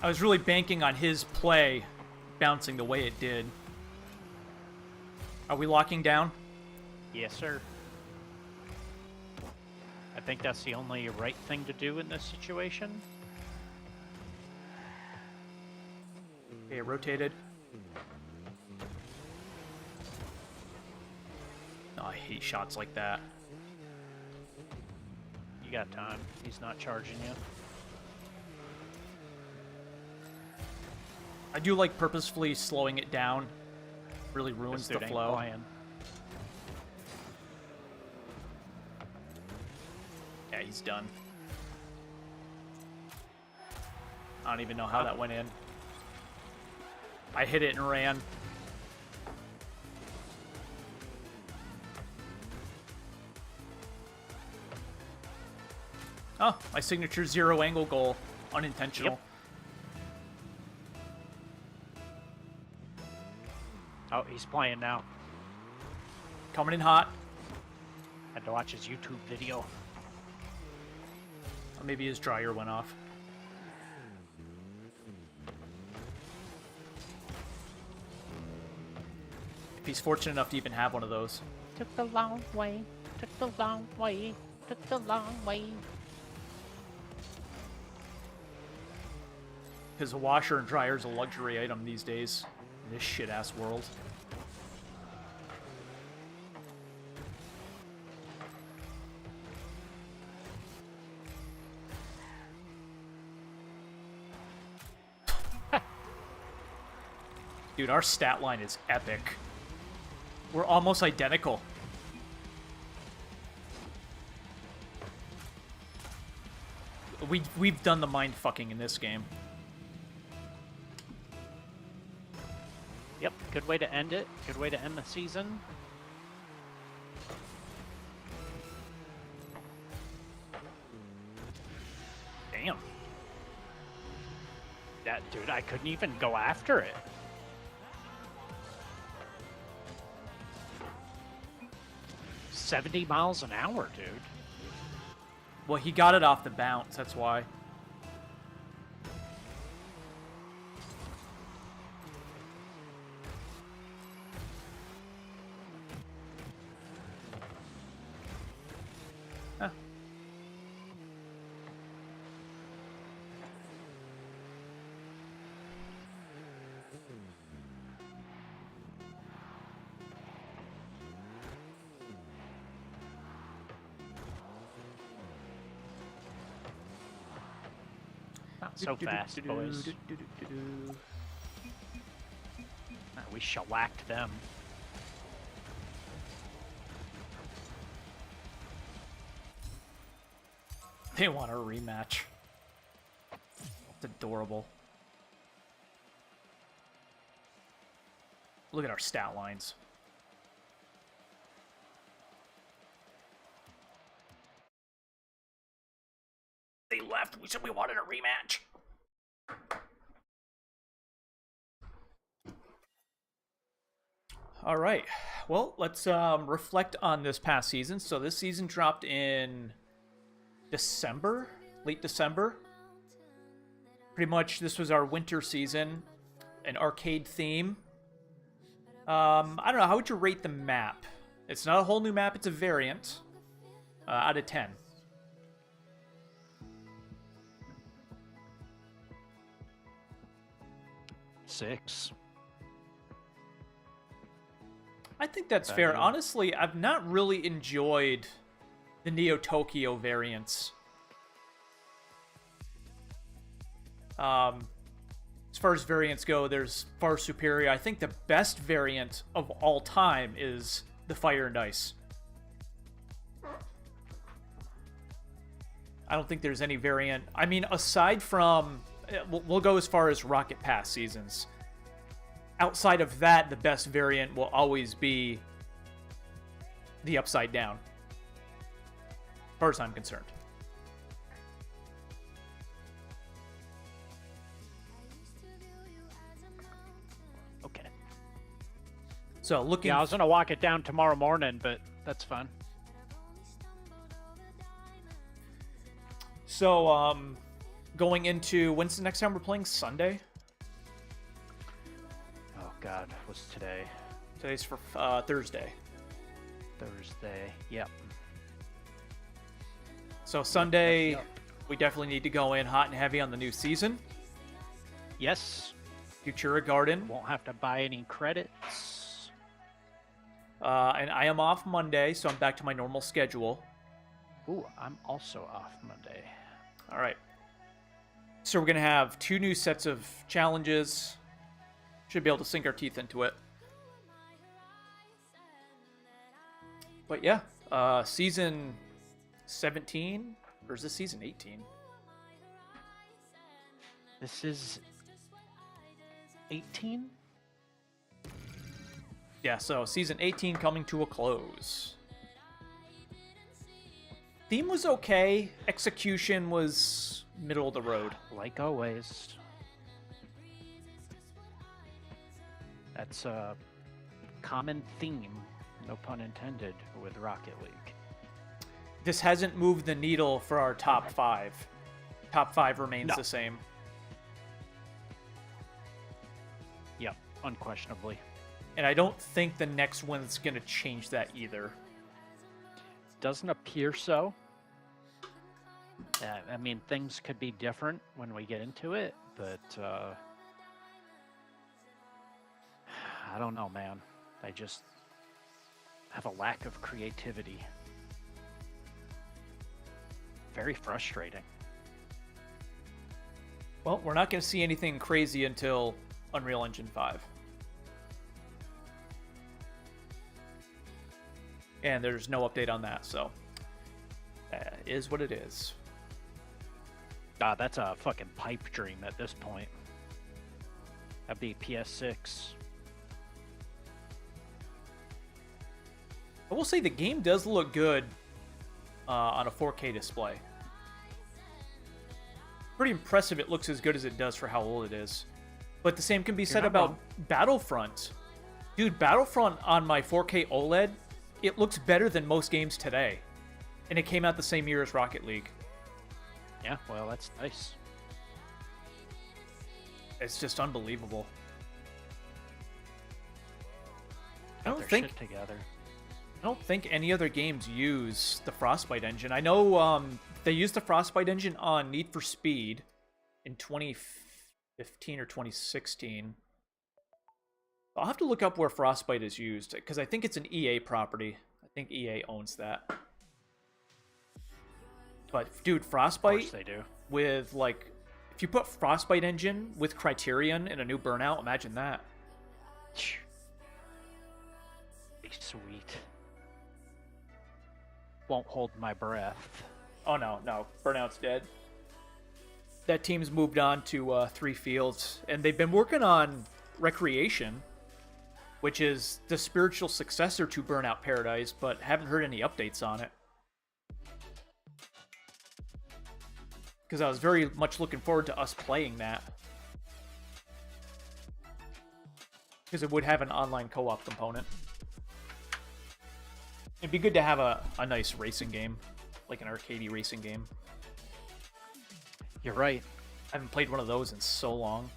I was really banking on his play bouncing the way it did. Are we locking down? Yes, sir. I think that's the only right thing to do in this situation. Okay, rotated. Oh, I hate shots like that. You got time. He's not charging you. I do like purposefully slowing it down. Really ruins This the dude ain't flow. playing. Yeah, he's done. I don't even know how that went in. I hit it and ran. Oh, my signature zero angle goal. Unintentional. Yep. Oh, he's playing now. Coming in hot. Had to watch his YouTube video. Or maybe his dryer went off. If he's fortunate enough to even have one of those. Took the long way. Took the long way. Took the long way. Because a washer and dryer is a luxury item these days in this shit-ass world. Dude, our stat line is epic. We're almost identical. We've done the mind fucking in this game. Yep, good way to end it. Good way to end the season. Damn. That dude, I couldn't even go after it. $70 an hour, dude. Well, he got it off the bounce, that's why. Huh. So fast, boys. We shellacked them. They want a rematch. It's adorable. Look at our stat lines. They left. We said we wanted a rematch. All right. Well, let's reflect on this past season. So this season dropped in December, late December. Pretty much this was our winter season, an arcade theme. I don't know, how would you rate the map? It's not a whole new map, it's a variant. Out of 10. Six. I think that's fair. Honestly, I've not really enjoyed the Neo Tokyo variants. As far as variants go, there's far superior. I think the best variant of all time is the Fire and Ice. I don't think there's any variant. I mean, aside from... We'll go as far as Rocket Pass seasons. Outside of that, the best variant will always be the Upside Down. As far as I'm concerned. Okay. So looking... Yeah, I was gonna walk it down tomorrow morning, but that's fine. So, going into... When's the next time we're playing? Sunday? Oh god, what's today? Today's for Thursday. Thursday. Yep. So Sunday, Yep. we definitely need to go in hot and heavy on the new season. Yes. Futura Garden. Won't have to buy any credits. And I am off Monday, so I'm back to my normal schedule. Ooh, I'm also off Monday. All right. So we're going to have 2 new sets of challenges. Should be able to sink our teeth into it. But yeah, season 17, or is this season 18? This is 18? Yeah, so season 18 coming to a close. Theme was okay. Execution was middle of the road. Like always. That's a common theme, no pun intended, with Rocket League. This hasn't moved the needle for our top 5. Top 5 remains No. the same. Yep, unquestionably. And I don't think the next one's going to change that either. Doesn't appear so. I mean, things could be different when we get into it, but I don't know, man. I just have a lack of creativity. Very frustrating. Well, we're not going to see anything crazy until Unreal Engine 5. And there's no update on that, so is what it is. God, that's a fucking pipe dream at this point. That'd be PS6. I will say the game does look good on a 4K display. Pretty impressive it looks as good as it does for how old it is. But the same can be said not about wrong. Battlefront. Dude, Battlefront on my 4K OLED, it looks better than most games today. And it came out the same year as Rocket League. Yeah, well, that's nice. It's just unbelievable. Got don't their think- shit together. I don't think any other games use the Frostbite engine. I know they used the Frostbite engine on Need for Speed in 2015 or 2016. I'll have to look up where Frostbite is used, because I think it's an EA property. I think EA owns that. But, dude, Of Frostbite course they do. with, like, If you put Frostbite engine with Criterion in a new Burnout, imagine that. Be sweet. Won't hold my breath. Oh no, Burnout's dead. That team's moved on to 3 Fields, and they've been working on Recreation, which is the spiritual successor to Burnout Paradise, but haven't heard any updates on it. Because I was very much looking forward to us playing that. Because it would have an online co-op component. It'd be good to have a nice racing game. Like an arcadey racing game. You're right. I haven't played one of those in so long.